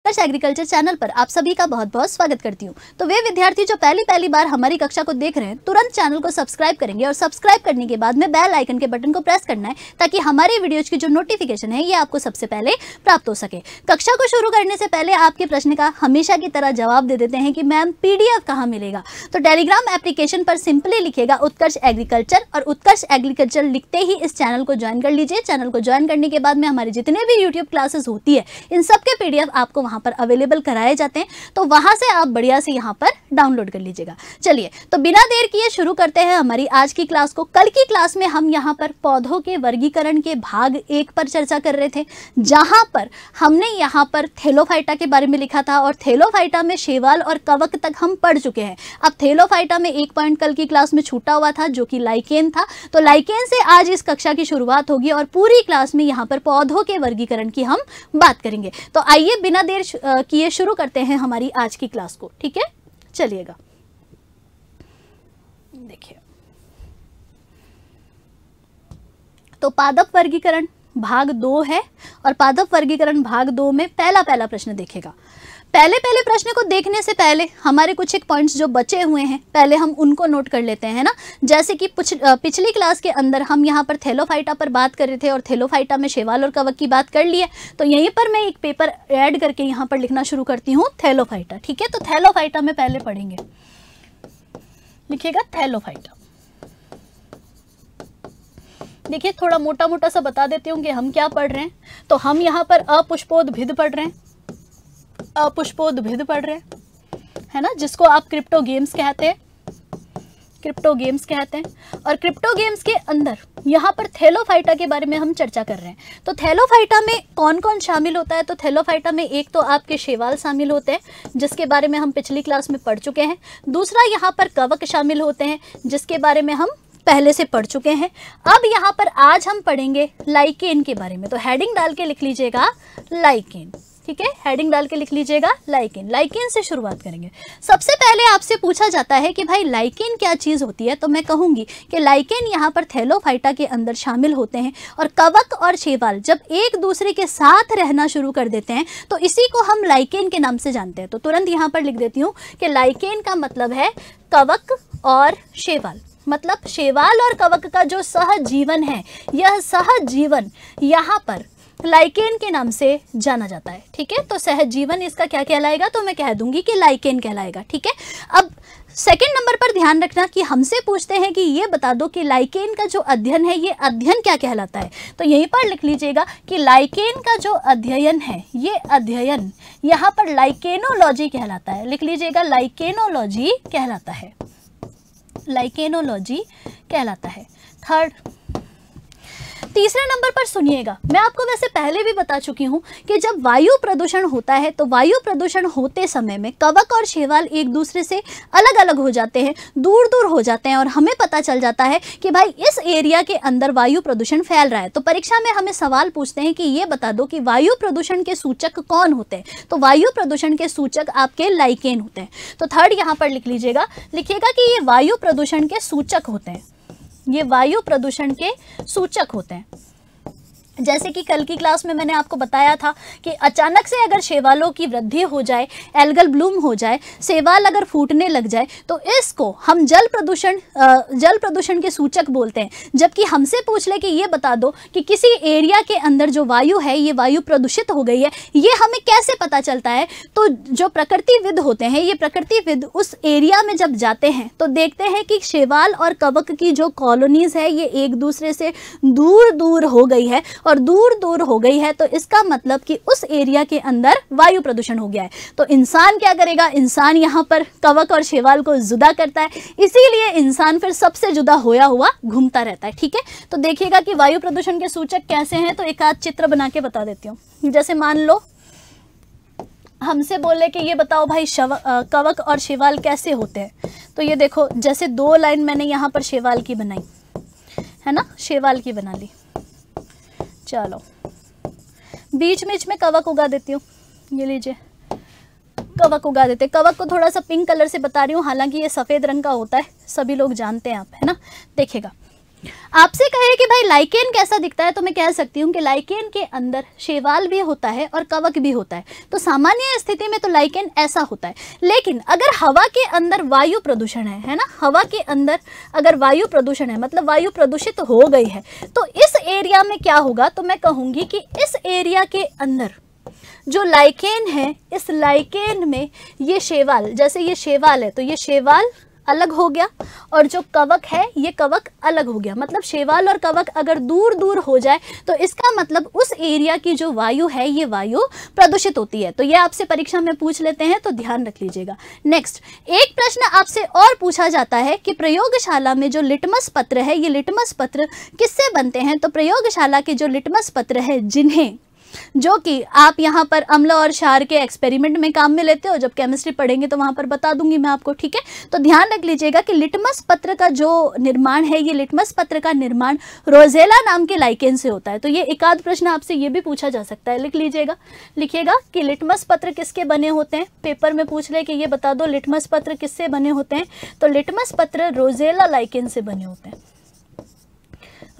उत्कर्ष agriculture channel पर आप सभी का बहुत बहुत स्वागत करती हूँ। तो वे विद्यार्थी जो पहली बार हमारी कक्षा को देख रहे हैं, तुरंत चैनल को सब्सक्राइब करेंगे और सब्सक्राइब करने के बाद में बेल आइकन के बटन को प्रेस करना है ताकि हमारे वीडियोज की जो नोटिफिकेशन है ये आपको सबसे पहले प्राप्त हो सके। कक्षा को शुरू करने से पहले आपके प्रश्न का हमेशा की तरह जवाब दे देते हैं कि मैम PDF कहाँ मिलेगा। तो टेलीग्राम एप्लीकेशन पर सिंपली लिखेगा उत्कर्ष एग्रीकल्चर और उत्कर्ष एग्रीकल्चर लिखते ही इस चैनल को ज्वाइन कर लीजिए। चैनल को ज्वाइन करने के बाद में हमारी जितने भी यूट्यूब क्लासेस होती है इन सब के PDF आपको वहां पर अवेलेबल कराए जाते हैं, तो वहां से आप बढ़िया से यहाँ पर डाउनलोड कर लीजिएगा। चलिए तो बिना देर किए शुरू करते हैं हमारी आज की क्लास को। कल की क्लास में हम यहाँ पर पौधों के वर्गीकरण के भाग 1 पर चर्चा कर रहे थे, जहां पर हमने यहाँ पर थैलोफाइटा के बारे में लिखा था और थैलोफाइटा में शैवाल और कवक तक हम पढ़ चुके हैं। अब थैलोफाइटा में एक पॉइंट कल की क्लास में छूटा हुआ था जो कि लाइकेन था, तो लाइकेन से आज इस कक्षा की शुरुआत होगी और पूरी क्लास में यहाँ पर पौधों के वर्गीकरण की हम बात करेंगे। तो आइए बिना देर किए शुरू करते हैं हमारी आज की क्लास को। ठीक है, चलिएगा। देखिए, तो पादप वर्गीकरण भाग 2 है और पादप वर्गीकरण भाग 2 में पहला प्रश्न देखेगा। पहले प्रश्न को देखने से पहले हमारे कुछ एक पॉइंट्स जो बचे हुए हैं पहले हम उनको नोट कर लेते हैं ना। जैसे कि पिछली क्लास के अंदर हम यहाँ पर थैलोफाइटा पर बात कर रहे थे और थैलोफाइटा में शैवाल और कवक की बात कर ली है, तो यहीं पर मैं एक पेपर ऐड करके यहाँ पर लिखना शुरू करती हूँ थैलोफाइटा। ठीक है, तो थैलोफाइटा में पहले पढ़ेंगे, लिखिएगा थैलोफाइटा। देखिए थोड़ा मोटा मोटा सा बता देती हूँ कि हम क्या पढ़ रहे हैं। तो हम यहाँ पर अपुष्पोद्भिद पढ़ रहे हैं, अपुष्पोद्भिद पढ़ रहे हैं, है ना, जिसको आप क्रिप्टोगेम्स कहते हैं, क्रिप्टोगेम्स कहते हैं। और क्रिप्टोगेम्स के अंदर यहाँ पर थैलोफाइटा के बारे में हम चर्चा कर रहे हैं। तो थैलोफाइटा में कौन कौन शामिल होता है? तो थैलोफाइटा में एक तो आपके शैवाल शामिल होते हैं जिसके बारे में हम पिछली क्लास में पढ़ चुके हैं। दूसरा यहाँ पर कवक शामिल होते हैं जिसके बारे में हम पहले से पढ़ चुके हैं। अब यहाँ पर आज हम पढ़ेंगे लाइकेन के बारे में। तो हेडिंग डाल के लिख लीजिएगा लाइकेन। ठीक है, हेडिंग डाल के लिख लीजिएगा लाइकेन। लाइकेन से शुरुआत करेंगे। सबसे पहले आपसे पूछा जाता है कि भाई लाइकेन क्या चीज़ होती है, तो मैं कहूँगी कि लाइकेन यहाँ पर थैलोफाइटा के अंदर शामिल होते हैं और कवक और शैवाल जब एक दूसरे के साथ रहना शुरू कर देते हैं तो इसी को हम लाइकेन के नाम से जानते हैं। तो तुरंत यहाँ पर लिख देती हूँ कि लाइकेन का मतलब है कवक और शैवाल, मतलब शैवाल और कवक का जो सहजीवन है, यह सहजीवन यहाँ पर लाइकेन के नाम से जाना जाता है। ठीक है, तो सहजीवन इसका क्या कहलाएगा? तो मैं कह दूंगी कि लाइकेन कहलाएगा। ठीक है, अब सेकंड नंबर पर ध्यान रखना कि हमसे पूछते हैं कि ये बता दो कि लाइकेन का जो अध्ययन है ये अध्ययन क्या कहलाता है। तो यहीं पर लिख लीजिएगा कि लाइकेन का जो अध्ययन है ये अध्ययन यहाँ पर लाइकेनोलॉजी कहलाता है। लिख लीजिएगा लाइकेनोलॉजी कहलाता है, लाइकेनोलॉजी कहलाता है। तीसरे नंबर पर सुनिएगा, मैं आपको वैसे पहले भी बता चुकी हूँ कि जब वायु प्रदूषण होता है तो वायु प्रदूषण होते समय में कवक और शैवाल एक दूसरे से अलग अलग हो जाते हैं, दूर दूर हो जाते हैं और हमें पता चल जाता है कि भाई इस एरिया के अंदर वायु प्रदूषण फैल रहा है। तो परीक्षा में हमें सवाल पूछते हैं कि ये बता दो कि वायु प्रदूषण के सूचक कौन होते हैं। तो वायु प्रदूषण के सूचक आपके लाइकेन होते हैं। तो थर्ड यहाँ पर लिख लीजिएगा, लिखिएगा कि ये वायु प्रदूषण के सूचक होते हैं, ये वायु प्रदूषण के सूचक होते हैं। जैसे कि कल की क्लास में मैंने आपको बताया था कि अचानक से अगर शैवालों की वृद्धि हो जाए, एल्गल ब्लूम हो जाए, शैवाल अगर फूटने लग जाए तो इसको हम जल प्रदूषण के सूचक बोलते हैं। जबकि हमसे पूछ ले कि ये बता दो कि किसी एरिया के अंदर जो वायु है ये वायु प्रदूषित हो गई है, ये हमें कैसे पता चलता है? तो जो प्रकृतिविद होते हैं, ये प्रकृतिविद उस एरिया में जब जाते हैं तो देखते हैं कि शैवाल और कवक की जो कॉलोनीज है ये एक दूसरे से दूर दूर हो गई है और दूर दूर हो गई है, तो इसका मतलब कि उस एरिया के अंदर वायु प्रदूषण हो गया है। तो इंसान क्या करेगा? इंसान यहाँ पर कवक और शैवाल को जुदा करता है, इसीलिए इंसान फिर सबसे जुदा होया हुआ घूमता रहता है। ठीक है, तो देखिएगा कि वायु प्रदूषण के सूचक कैसे हैं। तो एक आध चित्र बना के बता देती हूँ। जैसे मान लो हमसे बोले कि ये बताओ भाई कवक और शैवाल कैसे होते हैं। तो ये देखो, जैसे 2 लाइन मैंने यहाँ पर शैवाल की बनाई है ना, शैवाल की बना ली। चलो बीच में कवक उगा देती हूँ, ये लीजिए कवक उगा देते। कवक को थोड़ा सा पिंक कलर से बता रही हूँ, हालांकि ये सफ़ेद रंग का होता है, सभी लोग जानते हैं आप, है ना। देखिएगा आपसे कहे कि भाई लाइकेन कैसा दिखता है, तो मैं कह सकती हूँ कि लाइकेन के अंदर शैवाल भी होता है और कवक भी होता है। तो सामान्य स्थिति में तो लाइकेन ऐसा होता है, लेकिन अगर हवा के अंदर वायु प्रदूषण है ना, हवा के अंदर अगर वायु प्रदूषण है मतलब वायु प्रदूषित हो गई है, तो इस एरिया में क्या होगा, तो मैं कहूँगी कि इस एरिया के अंदर जो लाइकेन है, इस लाइकेन में ये शैवाल, जैसे ये शैवाल है तो ये शैवाल अलग हो गया और जो कवक है ये कवक अलग हो गया। मतलब शैवाल और कवक अगर दूर दूर हो जाए तो इसका मतलब उस एरिया की जो वायु है ये वायु प्रदूषित होती है। तो ये आपसे परीक्षा में पूछ लेते हैं, तो ध्यान रख लीजिएगा। नेक्स्ट, एक प्रश्न आपसे और पूछा जाता है कि प्रयोगशाला में जो लिटमस पत्र है, ये लिटमस पत्र किससे बनते हैं। तो प्रयोगशाला के जो लिटमस पत्र है, जिन्हें जो कि आप यहाँ पर अम्ल और क्षार के एक्सपेरिमेंट में काम में लेते हो, जब केमिस्ट्री पढ़ेंगे तो वहाँ पर बता दूंगी मैं आपको, ठीक है। तो ध्यान रख लीजिएगा कि लिटमस पत्र का जो निर्माण है, ये लिटमस पत्र का निर्माण रोजेला नाम के लाइकेन से होता है। तो ये एक आध प्रश्न आपसे ये भी पूछा जा सकता है, लिख लीजिएगा, लिखिएगा कि लिटमस पत्र किसके बने होते हैं। पेपर में पूछ ले कि ये बता दो लिटमस पत्र किससे बने होते हैं, तो लिटमस पत्र रोजेला लाइकेन से बने होते हैं,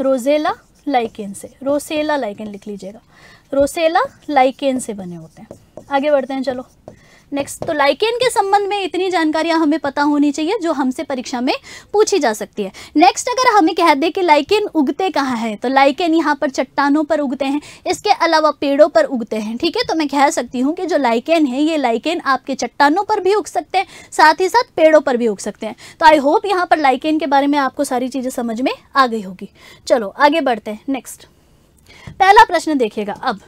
रोजेला लाइकेन से, रोसेला लाइकेन लिख लीजिएगा, रोसेला लाइकेन से बने होते हैं। आगे बढ़ते हैं, चलो नेक्स्ट। तो लाइकेन के संबंध में इतनी जानकारियां हमें पता होनी चाहिए जो हमसे परीक्षा में पूछी जा सकती है। नेक्स्ट, अगर हमें कह दे कि लाइकेन उगते कहाँ है, तो लाइकेन यहाँ पर चट्टानों पर उगते हैं, इसके अलावा पेड़ों पर उगते हैं, ठीक है। तो मैं कह सकती हूँ कि जो लाइकेन है ये लाइकेन आपके चट्टानों पर भी उग सकते हैं, साथ ही साथ पेड़ों पर भी उग सकते हैं। तो आई होप यहाँ पर लाइकेन के बारे में आपको सारी चीज़ें समझ में आ गई होगी। चलो आगे बढ़ते हैं। नेक्स्ट, पहला प्रश्न देखिएगा। अब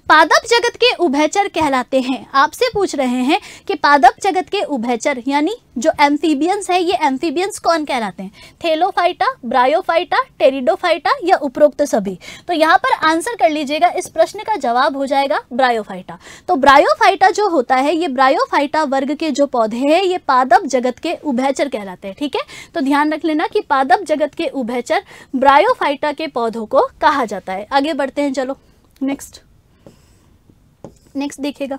पादप जगत के उभयचर कहलाते हैं। आपसे पूछ रहे हैं कि पादप जगत के उभयचर यानी जो एम्फीबियंस है, ये एम्फीबियंस कौन कहलाते हैं, थेलोफाइटा, ब्रायोफाइटा, टेरिडोफाइटा या उपरोक्त सभी। तो यहाँ पर आंसर कर लीजिएगा, इस प्रश्न का जवाब हो जाएगा ब्रायोफाइटा। तो ब्रायोफाइटा जो होता है, ये ब्रायोफाइटा वर्ग के जो पौधे हैं ये पादप जगत के उभयचर कहलाते हैं, ठीक है। तो ध्यान रख लेना कि पादप जगत के उभयचर ब्रायोफाइटा के पौधों को कहा जाता है। आगे बढ़ते हैं, चलो नेक्स्ट देखिएगा,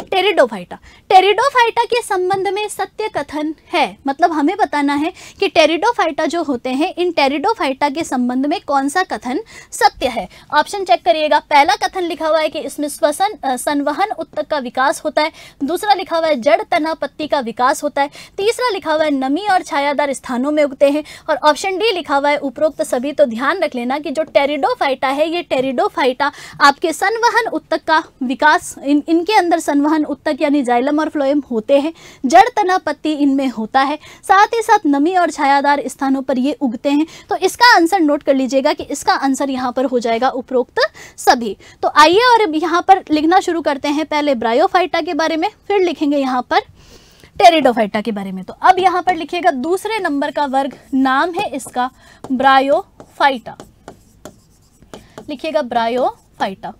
टेरिडोफाइटा। टेरिडोफाइटा के संबंध में सत्य कथन है, मतलब हमें बताना है कि टेरिडोफाइटा जो होते हैं, इन टेरिडोफाइटा के संबंध में कौन सा कथन सत्य है। ऑप्शन चेक करिएगा। पहला कथन लिखा हुआ है कि इसमें श्वसन संवहन उत्तक का विकास होता है, दूसरा लिखा हुआ है जड़ तना पत्ती का विकास होता है, तीसरा लिखा हुआ है नमी और छायादार स्थानों में उगते हैं, और ऑप्शन डी लिखा हुआ है उपरोक्त सभी। तो ध्यान रख लेना कि जो टेरिडोफाइटा है, ये टेरिडोफाइटा आपके संवहन उत्तक का विकास, इनके अंदर संवहन उत्तक यानी जाइलम और फ्लोएम होते हैं, जड़ तना पत्ती इनमें होता है, साथ ही साथ नमी और छायादार स्थानों पर ये उगते हैं। तो इसका आंसर नोट कर लीजिएगा कि इसका आंसर यहाँ पर हो जाएगा उपरोक्त सभी। तो आइए और यहाँ पर लिखना शुरू करते हैं, पहले ब्रायोफाइटा के बारे में, फिर लिखेंगे यहाँ पर टेरिडोफाइटा के बारे में। तो अब यहाँ पर लिखिएगा दूसरे नंबर का वर्ग, नाम है इसका ब्रायोफाइटा, लिखिएगा ब्रायोफाइटा।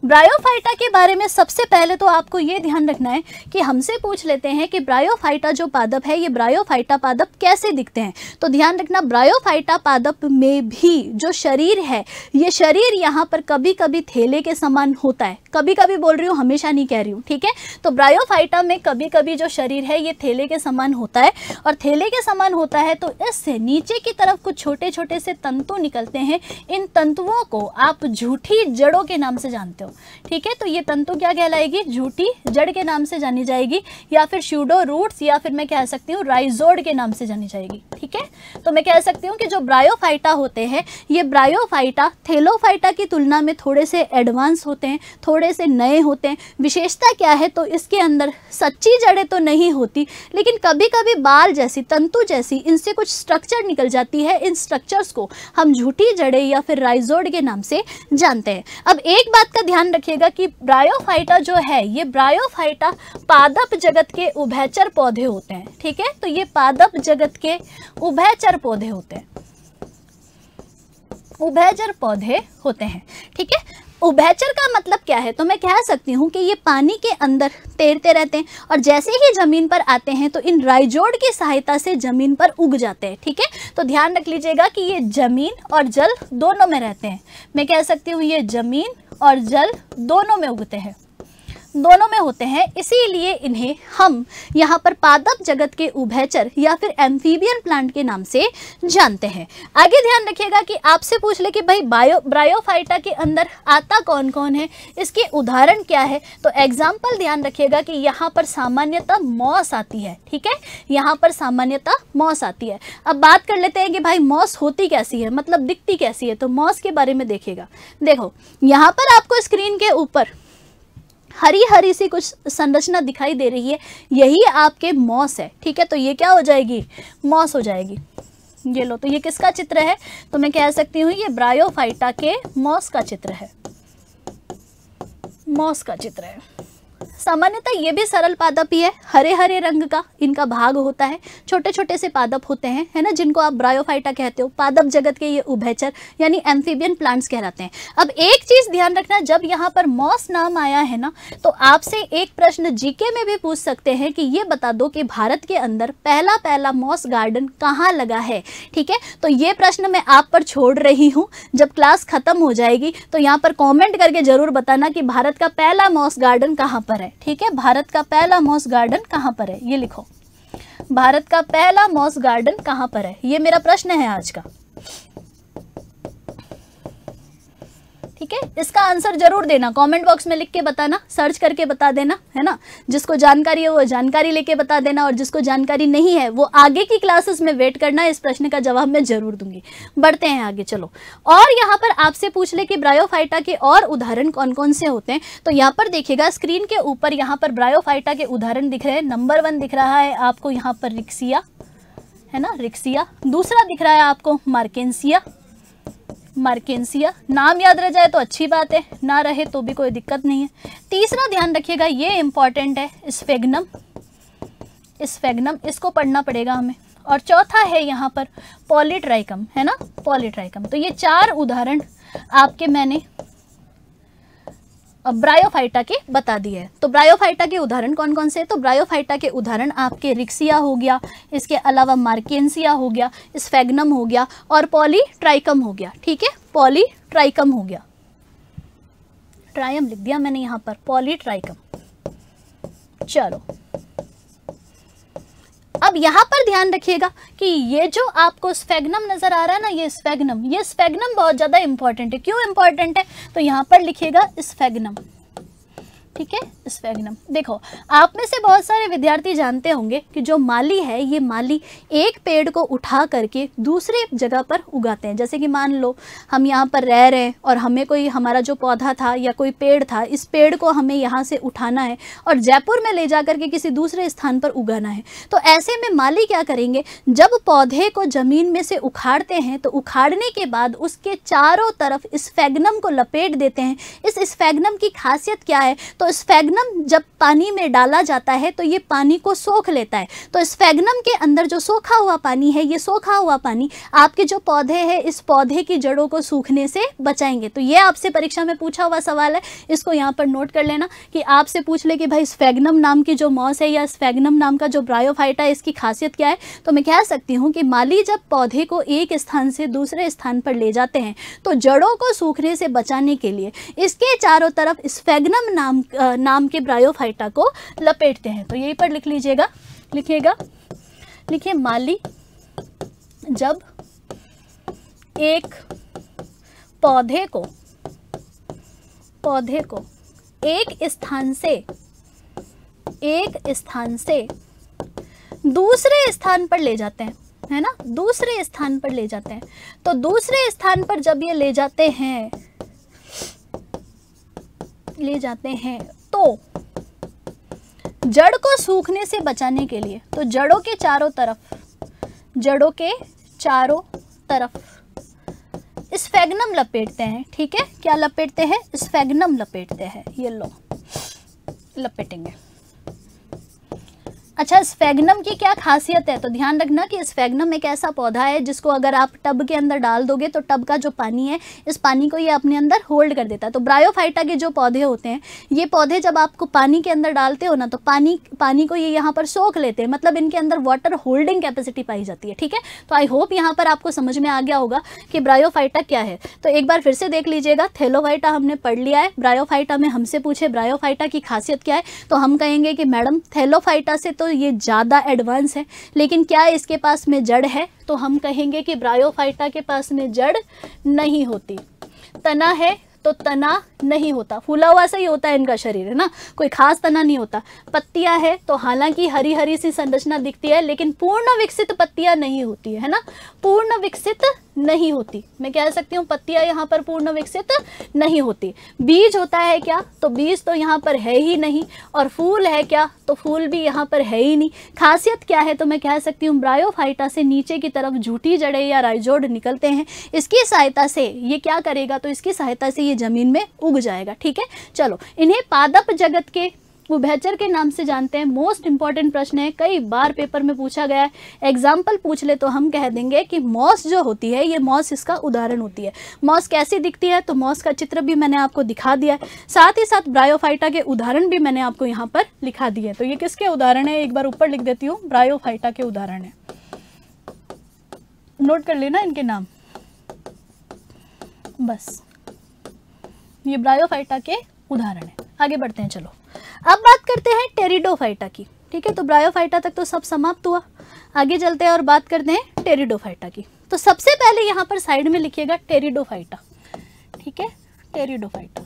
ब्रायोफाइटा के बारे में सबसे पहले तो आपको ये ध्यान रखना है कि हमसे पूछ लेते हैं कि ब्रायोफाइटा जो पादप है, ये ब्रायोफाइटा पादप कैसे दिखते हैं। तो ध्यान रखना, ब्रायोफाइटा पादप में भी जो शरीर है, ये शरीर यहाँ पर कभी कभी थैले के समान होता है, कभी कभी बोल रही हूँ, हमेशा नहीं कह रही हूँ, ठीक है। तो ब्रायोफाइटा में कभी कभी जो शरीर है ये थैले के समान होता है, और थैले के समान होता है तो इससे नीचे की तरफ कुछ छोटे छोटे से तंतु निकलते हैं। इन तंतुओं को आप झूठी जड़ों के नाम से जानते हो, ठीक है। तो ये तंतु क्या कहलाएगी, झूठी जड़ के नाम से जानी जाएगी, या फिर स्यूडो रूट्स, या फिर मैं कह सकती हूँ राइजोड के नाम से जानी जाएगी, ठीक है। तो मैं कह सकती हूँ कि जो ब्रायोफाइटा होते हैं, ये ब्रायोफाइटा थैलोफाइटा की तुलना में थोड़े से एडवांस होते हैं, थोड़े से नए होते हैं। विशेषता क्या है, तो इसके अंदर सच्ची जड़ें तो नहीं होती, लेकिन कभी कभी बाल जैसी, तंतु जैसी इनसे कुछ स्ट्रक्चर निकल जाती है। इन स्ट्रक्चर्स को हम झूठी जड़ें या फिर राइजोड के नाम से जानते हैं। अब एक बात का ध्यान रखिएगा कि ब्रायोफाइटा जो है, ये ब्रायोफाइटा पादप जगत के उभयचर पौधे होते हैं, ठीक है। तो ये पादप जगत के उभयचर पौधे होते हैं, उभयचर पौधे होते हैं, ठीक है। उभयचर का मतलब क्या है, तो मैं कह सकती हूँ कि ये पानी के अंदर तैरते रहते हैं, और जैसे ही जमीन पर आते हैं तो इन राइजोड की सहायता से जमीन पर उग जाते हैं, ठीक है। तो ध्यान रख लीजिएगा कि ये जमीन और जल दोनों में रहते हैं। मैं कह सकती हूँ ये जमीन और जल दोनों में उगते हैं, दोनों में होते हैं, इसीलिए इन्हें हम यहाँ पर पादप जगत के उभयचर या फिर एम्फीबियन प्लांट के नाम से जानते हैं। आगे ध्यान रखिएगा कि आपसे पूछ ले कि भाई ब्रायोफाइटा के अंदर आता कौन कौन है, इसके उदाहरण क्या है, तो एग्जाम्पल ध्यान रखिएगा कि यहाँ पर सामान्यतः मॉस आती है। ठीक है, यहाँ पर सामान्यतः मॉस आती है। अब बात कर लेते हैं कि भाई मॉस होती कैसी है, मतलब दिखती कैसी है। तो मॉस के बारे में देखिएगा, देखो यहाँ पर आपको स्क्रीन के ऊपर हरी हरी सी कुछ संरचना दिखाई दे रही है, यही आपके मॉस है। ठीक है, तो ये क्या हो जाएगी, मॉस हो जाएगी। ये लो, तो ये किसका चित्र है, तो मैं कह सकती हूँ ये ब्रायोफाइटा के मॉस का चित्र है, मॉस का चित्र है। सामान्यतः ये भी सरल पादप ही है, हरे हरे रंग का इनका भाग होता है, छोटे छोटे से पादप होते हैं, है ना, जिनको आप ब्रायोफाइटा कहते हो। पादप जगत के ये उभयचर यानी एम्फीबियन प्लांट्स कहलाते हैं। अब एक चीज ध्यान रखना, जब यहाँ पर मॉस नाम आया है ना, तो आपसे एक प्रश्न जीके में भी पूछ सकते हैं कि ये बता दो कि भारत के अंदर पहला मॉस गार्डन कहाँ लगा है। ठीक है, तो ये प्रश्न मैं आप पर छोड़ रही हूँ, जब क्लास खत्म हो जाएगी तो यहाँ पर कॉमेंट करके जरूर बताना कि भारत का पहला मॉस गार्डन कहाँ पर है। ठीक है, भारत का पहला मॉस गार्डन कहाँ पर है, ये लिखो, भारत का पहला मॉस गार्डन कहाँ पर है, ये मेरा प्रश्न है आज का। ठीक है, इसका आंसर जरूर देना, कमेंट बॉक्स में लिख के बताना, सर्च करके बता देना, है ना। जिसको जानकारी है वो जानकारी लेके बता देना, और जिसको जानकारी नहीं है वो आगे की क्लासेस में वेट करना, इस प्रश्न का जवाब मैं जरूर दूंगी। बढ़ते हैं आगे, चलो। और यहाँ पर आपसे पूछ ले कि ब्रायोफाइटा के और उदाहरण कौन कौन से होते हैं, तो यहाँ पर देखिएगा स्क्रीन के ऊपर यहाँ पर ब्रायोफाइटा के उदाहरण दिख रहे हैं। नंबर 1 दिख रहा है आपको यहाँ पर रिक्सिया, है ना, रिक्सिया। दूसरा दिख रहा है आपको मार्केंसिया, मार्केंसिया। नाम याद रह जाए तो अच्छी बात है, ना रहे तो भी कोई दिक्कत नहीं है। तीसरा ध्यान रखिएगा, ये इंपॉर्टेंट है, स्फेग्नम, स्फेग्नम, इसको पढ़ना पड़ेगा हमें। और चौथा है यहाँ पर पॉलीट्राइकम, है ना, पॉलीट्राइकम। तो ये 4 उदाहरण आपके मैंने ब्रायोफाइटा के बता दिए हैं। तो ब्रायोफाइटा के उदाहरण कौन कौन से हैं, तो ब्रायोफाइटा के उदाहरण आपके रिक्सिया हो गया, इसके अलावा मार्केंसिया हो गया, स्फेग्नम हो गया और पॉलीट्राइकम हो गया। ठीक है, पॉलीट्राइकम हो गया, ट्रायम लिख दिया मैंने यहाँ पर, पॉलीट्राइकम। चलो, अब यहाँ पर ध्यान रखिएगा कि ये जो आपको स्फेग्नम नजर आ रहा है ना, ये स्फेग्नम बहुत ज़्यादा इंपॉर्टेंट है। क्यों इंपॉर्टेंट है, तो यहाँ पर लिखिएगा स्फेग्नम। ठीक है, स्फेग्नम। देखो, आप में से बहुत सारे विद्यार्थी जानते होंगे कि जो माली है, ये माली एक पेड़ को उठा करके दूसरे जगह पर उगाते हैं। जैसे कि मान लो हम यहाँ पर रह रहे हैं और हमें कोई, हमारा जो पौधा था या कोई पेड़ था, इस पेड़ को हमें यहाँ से उठाना है और जयपुर में ले जा करके किसी दूसरे स्थान पर उगाना है। तो ऐसे में माली क्या करेंगे, जब पौधे को जमीन में से उखाड़ते हैं तो उखाड़ने के बाद उसके चारों तरफ स्फेग्नम को लपेट देते हैं। इस स्फेग्नम की खासियत क्या है, तो स्फेग्नम जब पानी में डाला जाता है तो ये पानी को सोख लेता है। तो स्फेग्नम के अंदर जो सोखा हुआ पानी है, ये सोखा हुआ पानी आपके जो पौधे हैं, इस पौधे की जड़ों को सूखने से बचाएंगे। तो ये आपसे परीक्षा में पूछा हुआ सवाल है, इसको यहाँ पर नोट कर लेना कि आपसे पूछ ले कि भाई स्फेग्नम नाम की जो मॉस है या स्फेग्नम नाम का जो ब्रायोफाइटा है, इसकी खासियत क्या है। तो मैं कह सकती हूँ कि माली जब पौधे को एक स्थान से दूसरे स्थान पर ले जाते हैं तो जड़ों को सूखने से बचाने के लिए इसके चारों तरफ स्फेग्नम नाम के ब्रायोफाइटा को लपेटते हैं। तो यहीं पर लिख लीजिएगा, लिखिएगा, लिखिए, माली जब एक पौधे को एक स्थान से दूसरे स्थान पर ले जाते हैं, है ना, दूसरे स्थान पर ले जाते हैं। तो दूसरे स्थान पर जब ये ले जाते हैं तो जड़ को सूखने से बचाने के लिए, तो जड़ों के चारों तरफ स्फेग्नम लपेटते हैं। ठीक है, क्या लपेटते हैं, स्फेग्नम लपेटते हैं। ये लो, लपेटेंगे। अच्छा, स्फेग्नम की क्या खासियत है? तो ध्यान रखना कि स्फेग्नम एक ऐसा पौधा है जिसको अगर आप टब के अंदर डाल दोगे तो टब का जो पानी है, इस पानी को ये अपने अंदर होल्ड कर देता है। तो ब्रायोफाइटा के जो पौधे होते हैं, ये पौधे जब आपको पानी के अंदर डालते हो ना, तो पानी को ये यहाँ पर सोख लेते हैं, मतलब इनके अंदर वाटर होल्डिंग कैपेसिटी पाई जाती है। ठीक है, तो आई होप यहाँ पर आपको समझ में आ गया होगा कि ब्रायोफाइटा क्या है। तो एक बार फिर से देख लीजिएगा, थैलोफाइटा हमने पढ़ लिया है। ब्रायोफाइटा में हमसे पूछे ब्रायोफाइटा की खासियत क्या है, तो हम कहेंगे कि मैडम थैलोफाइटा से तो ये ज़्यादा एडवांस है, लेकिन क्या इसके पास में जड़ है? तो हम कहेंगे कि ब्रायोफाइटा के पास में जड़ नहीं होती। तना है तो तना नहीं होता, फूला हुआ सा ही होता है इनका शरीर, है ना, कोई खास तना नहीं होता। पत्तियां है तो हालांकि हरी हरी सी संरचना दिखती है, लेकिन पूर्ण विकसित पत्तियां नहीं होती है ना, पूर्ण विकसित नहीं होती। मैं कह सकती हूँ पत्तियां यहाँ पर पूर्ण विकसित नहीं होती। बीज होता है क्या? तो बीज तो यहाँ पर है ही नहीं। और फूल है क्या? तो फूल भी यहाँ पर है ही नहीं। खासियत क्या है? तो मैं कह सकती हूँ ब्रायोफाइटा से नीचे की तरफ झूठी जड़ें या राइजोड निकलते हैं, इसकी सहायता से ये क्या करेगा? तो इसकी सहायता से ये जमीन में उग जाएगा। ठीक है, चलो इन्हें पादप जगत के उभयचर के नाम से जानते हैं। मोस्ट इंपॉर्टेंट प्रश्न है, कई बार पेपर में पूछा गया है। एग्जाम्पल पूछ ले तो हम कह देंगे कि मॉस जो होती है, ये मॉस इसका उदाहरण होती है। मॉस कैसी दिखती है? तो मॉस का चित्र भी मैंने आपको दिखा दिया है, साथ ही साथ ब्रायोफाइटा के उदाहरण भी मैंने आपको यहाँ पर लिखा दिए। तो ये किसके उदाहरण है? एक बार ऊपर लिख देती हूँ, ब्रायोफाइटा के उदाहरण है। नोट कर लेना इनके नाम, बस ये ब्रायोफाइटा के उदाहरण है। आगे बढ़ते हैं, चलो अब बात करते हैं टेरिडोफाइटा की। ठीक है, तो ब्रायोफाइटा तक तो सब समाप्त हुआ, आगे चलते हैं और बात करते हैं टेरिडोफाइटा की। तो सबसे पहले यहाँ पर साइड में लिखिएगा टेरिडोफाइटा। ठीक है, टेरिडोफाइटा।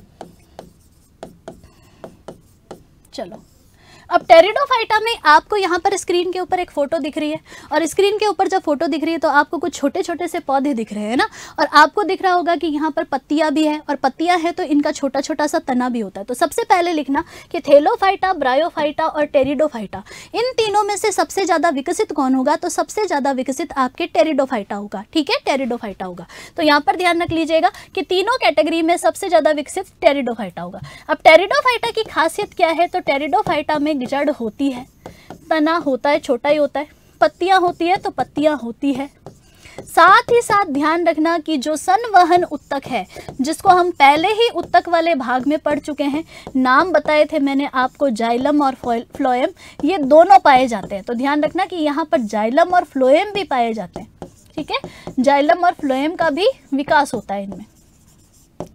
चलो अब टेरिडोफाइटा में आपको यहाँ पर स्क्रीन के ऊपर एक फोटो दिख रही है, और स्क्रीन के ऊपर जब फोटो दिख रही है तो आपको कुछ छोटे छोटे से पौधे दिख रहे हैं ना, और आपको दिख रहा होगा कि यहाँ पर पत्तियाँ भी है, और पत्तियाँ हैं तो इनका छोटा छोटा सा तना भी होता है। तो सबसे पहले लिखना कि थैलोफाइटा, ब्रायोफाइटा और टेरिडोफाइटा, इन तीनों में से सबसे ज़्यादा विकसित कौन होगा? तो सबसे ज़्यादा विकसित आपके टेरिडोफाइटा होगा। ठीक है, टेरिडोफाइटा होगा। तो यहाँ पर ध्यान रख लीजिएगा कि तीनों कैटेगरी में सबसे ज़्यादा विकसित टेरिडोफाइटा होगा। अब टेरिडोफाइटा की खासियत क्या है? तो टेरिडोफाइटा में जड़ होती है, तना होता है, छोटा ही होता है, पत्तियां होती है तो पत्तियां होती है। साथ ही साथ ध्यान रखना कि जो संवहन उत्तक है, जिसको हम पहले ही उत्तक वाले भाग में पढ़ चुके हैं, नाम बताए थे मैंने आपको, जाइलम और फ्लोएम, ये दोनों पाए जाते हैं। तो ध्यान रखना कि यहाँ पर जाइलम और फ्लोएम भी पाए जाते हैं। ठीक है, जाइलम और फ्लोएम का भी विकास होता है इनमें।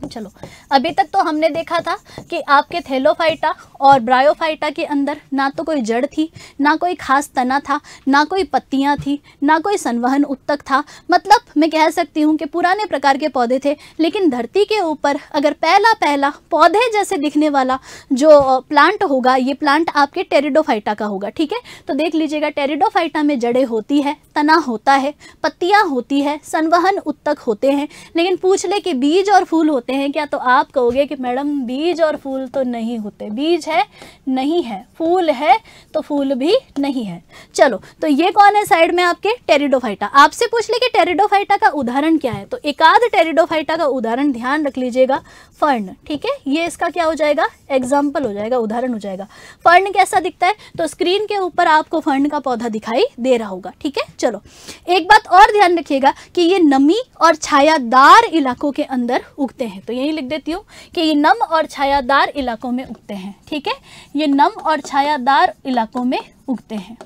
चलो अभी तक तो हमने देखा था कि आपके थैलोफाइटा और ब्रायोफाइटा के अंदर ना तो कोई जड़ थी, ना कोई खास तना था, ना कोई पत्तियां थी, ना कोई संवहन उत्तक था। मतलब मैं कह सकती हूँ कि पुराने प्रकार के पौधे थे। लेकिन धरती के ऊपर अगर पहला पौधे जैसे दिखने वाला जो प्लांट होगा, ये प्लांट आपके टेरिडोफाइटा का होगा। ठीक है, तो देख लीजिएगा, टेरिडोफाइटा में जड़ें होती है, तना होता है, पत्तियां होती है, संवहन उत्तक होते हैं। लेकिन पूछ ले कि बीज और फूल होते हैं क्या? तो आप कहोगे कि मैडम बीज और फूल तो नहीं होते। बीज है नहीं है, फूल है तो फूल भी नहीं है। चलो, तो ये कौन है साइड में? आपके टेरिडोफाइटा। आपसे पूछ ले कि टेरिडोफाइटा का उदाहरण क्या है, तो एकाध टेरिडोफाइटा का उदाहरण ध्यान रख लीजिएगा, फर्न। ठीक है, ये इसका क्या हो जाएगा? एग्जाम्पल हो जाएगा, उदाहरण हो जाएगा। फर्न कैसा दिखता है? तो स्क्रीन के ऊपर आपको फर्न का पौधा दिखाई दे रहा होगा। ठीक है, चलो एक बात और ध्यान रखिएगा कि ये नमी और छायादार इलाकों के अंदर उगते हैं। तो यही लिख देती हूँ कि ये नम और छायादार इलाकों में उगते हैं। ठीक है, ये नम और छायादार इलाकों में उगते हैं।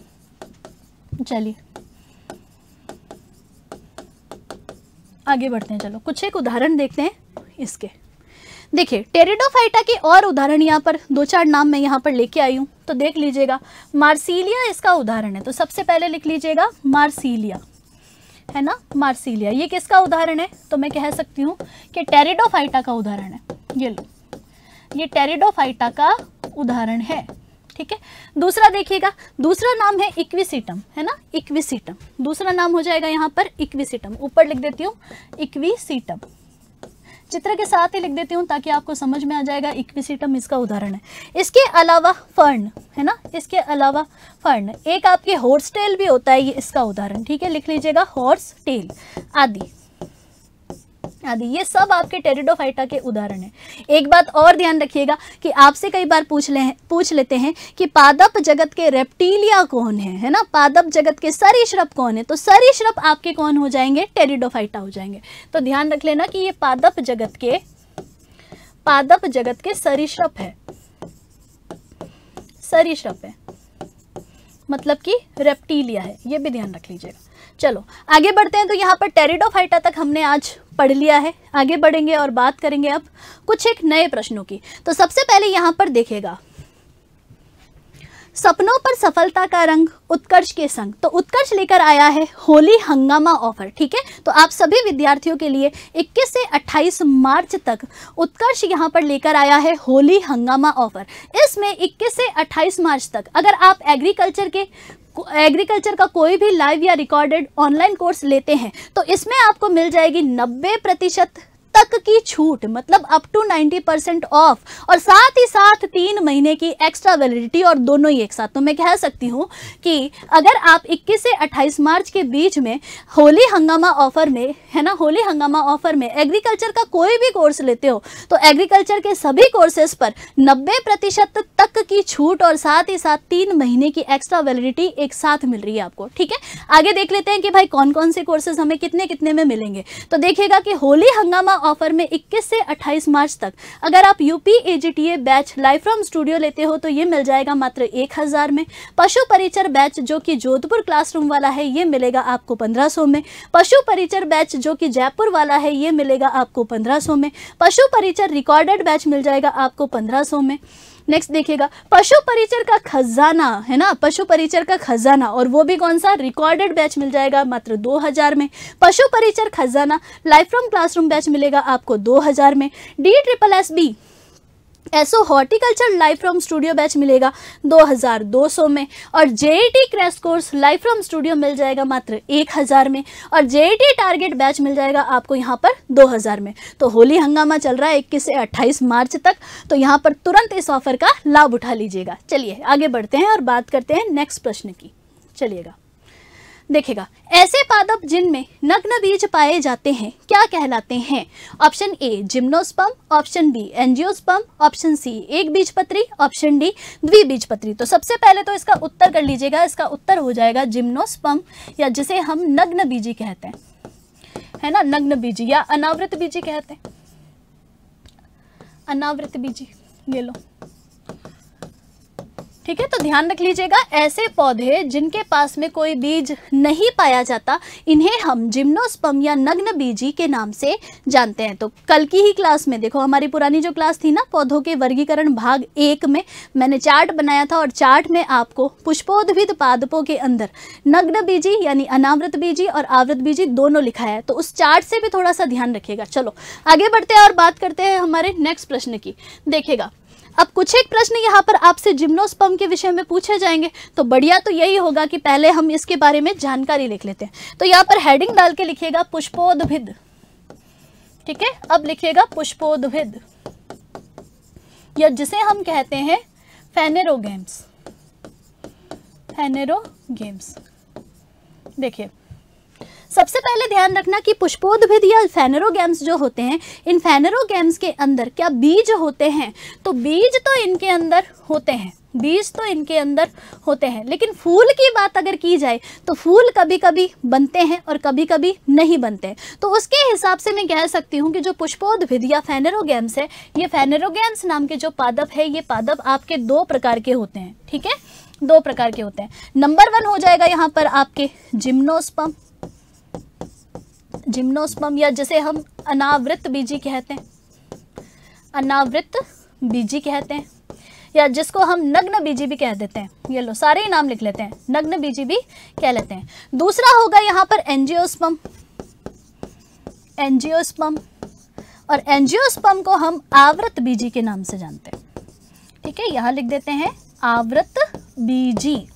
चलिए आगे बढ़ते हैं। चलो कुछ एक उदाहरण देखते हैं इसके। देखिए, टेरिडोफाइटा के और उदाहरण यहाँ पर 2-4 नाम मैं यहाँ पर लेके आई हूँ, तो देख लीजिएगा। मार्सिलिया इसका उदाहरण है, तो सबसे पहले लिख लीजिएगा मार्सिलिया, है ना, मार्सिलिया। ये किसका उदाहरण है? तो मैं कह सकती हूँ कि टेरिडोफाइटा का उदाहरण है। ये लो, ये टेरिडोफाइटा का उदाहरण है। ठीक है, दूसरा देखिएगा, दूसरा नाम है इक्विसिटम, है ना, इक्विसिटम। दूसरा नाम हो जाएगा यहाँ पर इक्विसिटम। ऊपर लिख देती हूँ इक्विसिटम, चित्र के साथ ही लिख देती हूँ ताकि आपको समझ में आ जाएगा। इक्विसिटम इसका उदाहरण है। इसके अलावा फर्न, है ना, इसके अलावा फर्न, एक आपके हॉर्स टेल भी होता है, ये इसका उदाहरण। ठीक है, लिख लीजिएगा हॉर्स टेल आदि। आदि, ये सब आपके टेरिडोफाइटा के उदाहरण हैं। एक बात और ध्यान रखिएगा कि आपसे कई बार पूछ लेते हैं कि पादप जगत के रेप्टिलिया कौन है ना, पादप जगत के सरीसृप कौन है, तो सरीसृप आपके कौन हो जाएंगे, टेरिडोफाइटा हो जाएंगे। तो ध्यान रख लेना कि ये पादप जगत के सरीसृप है, सरीसृप है मतलब कि रेप्टिलिया है, ये भी ध्यान रख लीजिएगा। चलो आगे बढ़ते हैं। तो यहाँ पर टेरिडोफाइटा तक हमने आज पढ़ लिया है, आगे बढ़ेंगे और बात करेंगे अब कुछ एक नए प्रश्नों की। तो सबसे पहले यहाँ पर देखिएगा, सपनों पर सफलता का रंग उत्कर्ष के संग। तो उत्कर्ष लेकर आया है होली हंगामा ऑफर, ठीक है। तो आप सभी विद्यार्थियों के लिए 21 से 28 मार्च तक उत्कर्ष यहाँ पर लेकर आया है होली हंगामा ऑफर। इसमें 21 से 28 मार्च तक अगर आप एग्रीकल्चर का कोई भी लाइव या रिकॉर्डेड ऑनलाइन कोर्स लेते हैं तो इसमें आपको मिल जाएगी 90% तक की छूट, मतलब अप टू 90% ऑफ, और साथ ही साथ 3 महीने की एक्स्ट्रा वैलिडिटी, और दोनों ही एक साथ। तो मैं कह सकती हूँ कि अगर आप 21 से 28 मार्च के बीच में होली हंगामा ऑफर में, है ना, होली हंगामा ऑफर में एग्रीकल्चर का कोई भी कोर्स लेते हो तो एग्रीकल्चर के सभी कोर्सेज पर 90% तक की छूट और साथ ही साथ 3 महीने की एक्स्ट्रा वैलिडिटी एक साथ मिल रही है आपको, ठीक है। आगे देख लेते हैं कि भाई कौन कौन से कोर्सेज हमें कितने कितने में मिलेंगे। तो देखिएगा कि होली हंगामा ऑफर में 21 से 28 मार्च तक अगर आप UP AGTA batch live from studio लेते हो तो ये मिल जाएगा मात्र 1000 में। पशु परिचर बैच जो कि जोधपुर क्लासरूम वाला है ये मिलेगा आपको 1500 में। पशु परिचर बैच जो कि जयपुर वाला है ये मिलेगा आपको 1500 में। पशु परिचर रिकॉर्डेड बैच मिल जाएगा आपको 1500 में। नेक्स्ट देखिएगा पशु परिचर का खजाना, है ना, पशु परिचर का खजाना, और वो भी कौन सा, रिकॉर्डेड बैच मिल जाएगा मात्र 2000 में। पशु परिचर खजाना लाइव फ्रॉम क्लासरूम बैच मिलेगा आपको 2000 में। DSSB SO horticulture live from studio batch मिलेगा 2200 में, और JET crash course live from studio मिल जाएगा मात्र 1000 में, और जेईटी टारगेट बैच मिल जाएगा आपको यहाँ पर 2000 में। तो होली हंगामा चल रहा है 21 से 28 मार्च तक, तो यहाँ पर तुरंत इस ऑफर का लाभ उठा लीजिएगा। चलिए आगे बढ़ते हैं और बात करते हैं नेक्स्ट प्रश्न की। चलिएगा देखिएगा, ऐसे पादप जिनमें नग्न बीज पाए जाते हैं क्या कहलाते हैं। Option A gymnosperm, option B angiosperm, option C एक बीजपत्री, ऑप्शन डी द्विबीजपत्री। तो सबसे पहले तो इसका उत्तर कर लीजिएगा, इसका उत्तर हो जाएगा जिम्नोस्पर्म, या जिसे हम नग्न बीजी कहते हैं, है ना, नग्न बीजी या अनावृत बीजी कहते हैं, अनावृत बीजी, ये लो, ठीक है। तो ध्यान रख लीजिएगा, ऐसे पौधे जिनके पास में कोई बीज नहीं पाया जाता इन्हें हम जिम्नोस्पर्म या नग्न बीजी के नाम से जानते हैं। तो कल की ही क्लास में देखो, हमारी पुरानी जो क्लास थी ना पौधों के वर्गीकरण भाग 1 में मैंने चार्ट बनाया था, और चार्ट में आपको पुष्पोद्भिद पादपों के अंदर नग्न बीजी यानी अनावृत बीजी और आवृत बीजी दोनों लिखा है। तो उस चार्ट से भी थोड़ा सा ध्यान रखिएगा। चलो आगे बढ़ते हैं और बात करते हैं हमारे नेक्स्ट प्रश्न की। देखिएगा अब कुछ एक प्रश्न यहाँ पर आपसे जिम्नोस्पर्म के विषय में पूछे जाएंगे, तो बढ़िया तो यही होगा कि पहले हम इसके बारे में जानकारी लिख लेते हैं। तो यहाँ पर हेडिंग डाल के लिखिएगा पुष्पोद्भिद, ठीक है। अब लिखिएगा पुष्पोद्भिद, या जिसे हम कहते हैं फेनेरोगेम्स, फेनेरोगेम्स। देखिए सबसे पहले ध्यान रखना कि पुष्पोद्भिद या फेनेरोगेम्स जो होते हैं, इन फेनेरोगेम्स के अंदर क्या बीज होते हैं, तो बीज तो इनके अंदर होते हैं, बीज तो इनके अंदर होते हैं, लेकिन फूल की बात अगर की जाए तो फूल कभी कभी बनते हैं और कभी कभी नहीं बनते हैं। तो उसके हिसाब से मैं कह सकती हूँ कि जो पुष्पोद्भिद या फेनेरोगेम्स है, ये फेनेरोगेम्स नाम के जो पादप है, ये पादप आपके 2 प्रकार के होते हैं, ठीक है, 2 प्रकार के होते हैं। नंबर 1 हो जाएगा यहाँ पर आपके जिम्नोस्पर्म, जिम्नोस्पर्म या जिसे हम अनावृत बीजी कहते हैं, अनावृत बीजी कहते हैं, या जिसको हम नग्न बीजी भी कह देते हैं। ये लो सारे ही नाम लिख लेते हैं, नग्न बीजी भी कह लेते हैं। दूसरा होगा यहाँ पर एंजियोस्पर्म, एंजियोस्पर्म, और एंजियोस्पर्म को हम आवृत बीजी के नाम से जानते हैं, ठीक है, यहाँ लिख देते हैं आवृत बीजी।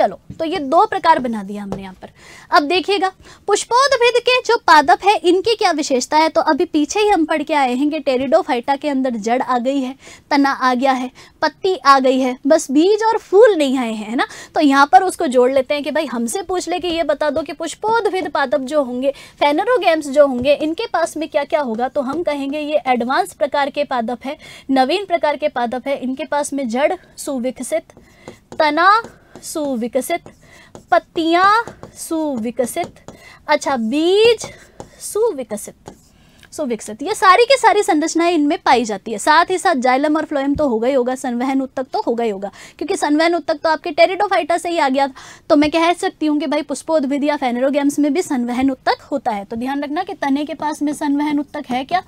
चलो, तो ये दो प्रकार बना दिया हमने यहाँ पर। अब देखिएगा पुष्पोद्भिद के जो पादप है इनकी क्या विशेषता है, तो अभी पीछे ही हम पढ़ के आए हैं कि टेरिडोफाइटा के अंदर जड़ आ गई है, तना आ गया है, पत्ती आ गई है, बस बीज और फूल नहीं आए हैं, है ना। तो यहाँ पर उसको जोड़ लेते हैं कि भाई हमसे पूछ ले कि ये बता दो कि पुष्पोद्भिद पादप जो होंगे, फेनरोगैम्स जो होंगे, इनके पास में क्या क्या होगा, तो हम कहेंगे ये एडवांस प्रकार के पादप है, नवीन प्रकार के पादप है। इनके पास में जड़ सुविकसित, तना सुविकसित, पत्तियां सुविकसित, अच्छा बीज सुविकसित, ये सारी की सारी संरचनाएं इनमें पाई जाती है। साथ ही साथ जाइलम और फ्लोएम तो होगा ही होगा, संवहन उत्तक तो होगा ही होगा, क्योंकि संवहन उत्तक तो आपके टेरिडोफाइटा से ही आ गया। तो मैं कह सकती हूँ कि भाई पुष्पोद्भिद या फेनेरोगैम्स में भी संवहन उत्तक होता है। तो ध्यान रखना कि तने के पास में संवहन उत्तक है क्या,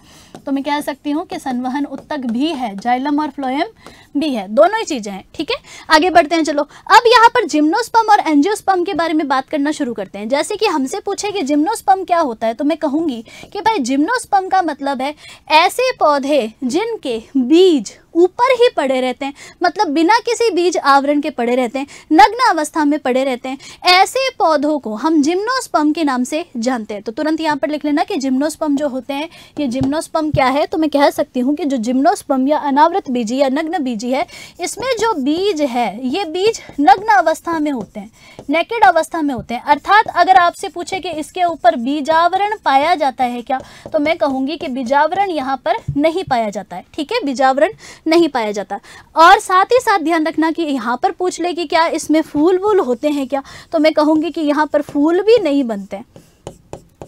तो मैं कह सकती हूँ कि संवहन उत्तक भी है, जाइलम और फ्लोएम भी है, दोनों ही चीजें हैं। ठीक है, आगे बढ़ते हैं। चलो अब यहाँ पर जिम्नोस्पर्म और एंजियोस्पर्म के बारे में बात करना शुरू करते हैं। जैसे कि हमसे पूछे कि जिम्नोस्पर्म क्या होता है, तो मैं कहूंगी कि भाई जिम्नोस्पर्म का मतलब है ऐसे पौधे जिनके बीज ऊपर ही पड़े रहते हैं, मतलब बिना किसी बीज आवरण के पड़े रहते हैं, नग्न अवस्था में पड़े रहते हैं, ऐसे पौधों को हम जिम्नोस्पर्म के नाम से जानते हैं। तो तुरंत यहाँ पर लिख लेना कि जिम्नोस्पर्म जो होते हैं, ये जिम्नोस्पर्म क्या है, तो मैं कह सकती हूँ कि जो जिम्नोस्पर्म या अनावृत बीजी या नग्न बीजी है, इसमें जो बीज है ये बीज नग्न अवस्था में होते हैं, नेकेड अवस्था में होते हैं। अर्थात अगर आपसे पूछे कि इसके ऊपर बीजावरण पाया जाता है क्या, तो मैं कहूँगी कि बीजावरण यहाँ पर नहीं पाया जाता है। ठीक है, बीजावरण नहीं पाया जाता। और साथ ही साथ ध्यान रखना कि यहाँ पर पूछ ले कि क्या इसमें फूल वूल होते हैं क्या, तो मैं कहूँगी कि यहाँ पर फूल भी नहीं बनते,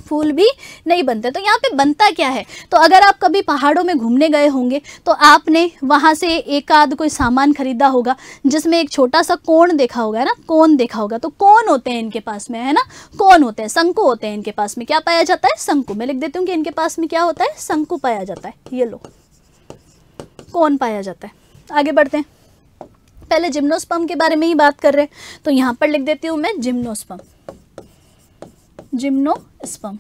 फूल भी नहीं बनते। तो यहाँ पे बनता क्या है, तो अगर आप कभी पहाड़ों में घूमने गए होंगे तो आपने वहाँ से एक आध कोई सामान खरीदा होगा जिसमें एक छोटा सा कोण देखा होगा, है ना, कोण देखा होगा। तो कोण होते हैं इनके पास में, है ना, कोण होते हैं, शंकु होते हैं इनके पास में। क्या पाया जाता है, शंकु। मैं लिख देती हूँ कि इनके पास में क्या होता है, शंकु पाया जाता है। ये लो, कौन पाया जाता है। आगे बढ़ते हैं, पहले जिम्नोस्पर्म के बारे में ही बात कर रहे हैं, तो यहां पर लिख देती हूं मैं जिम्नोस्पर्म, जिम्नोस्पर्म।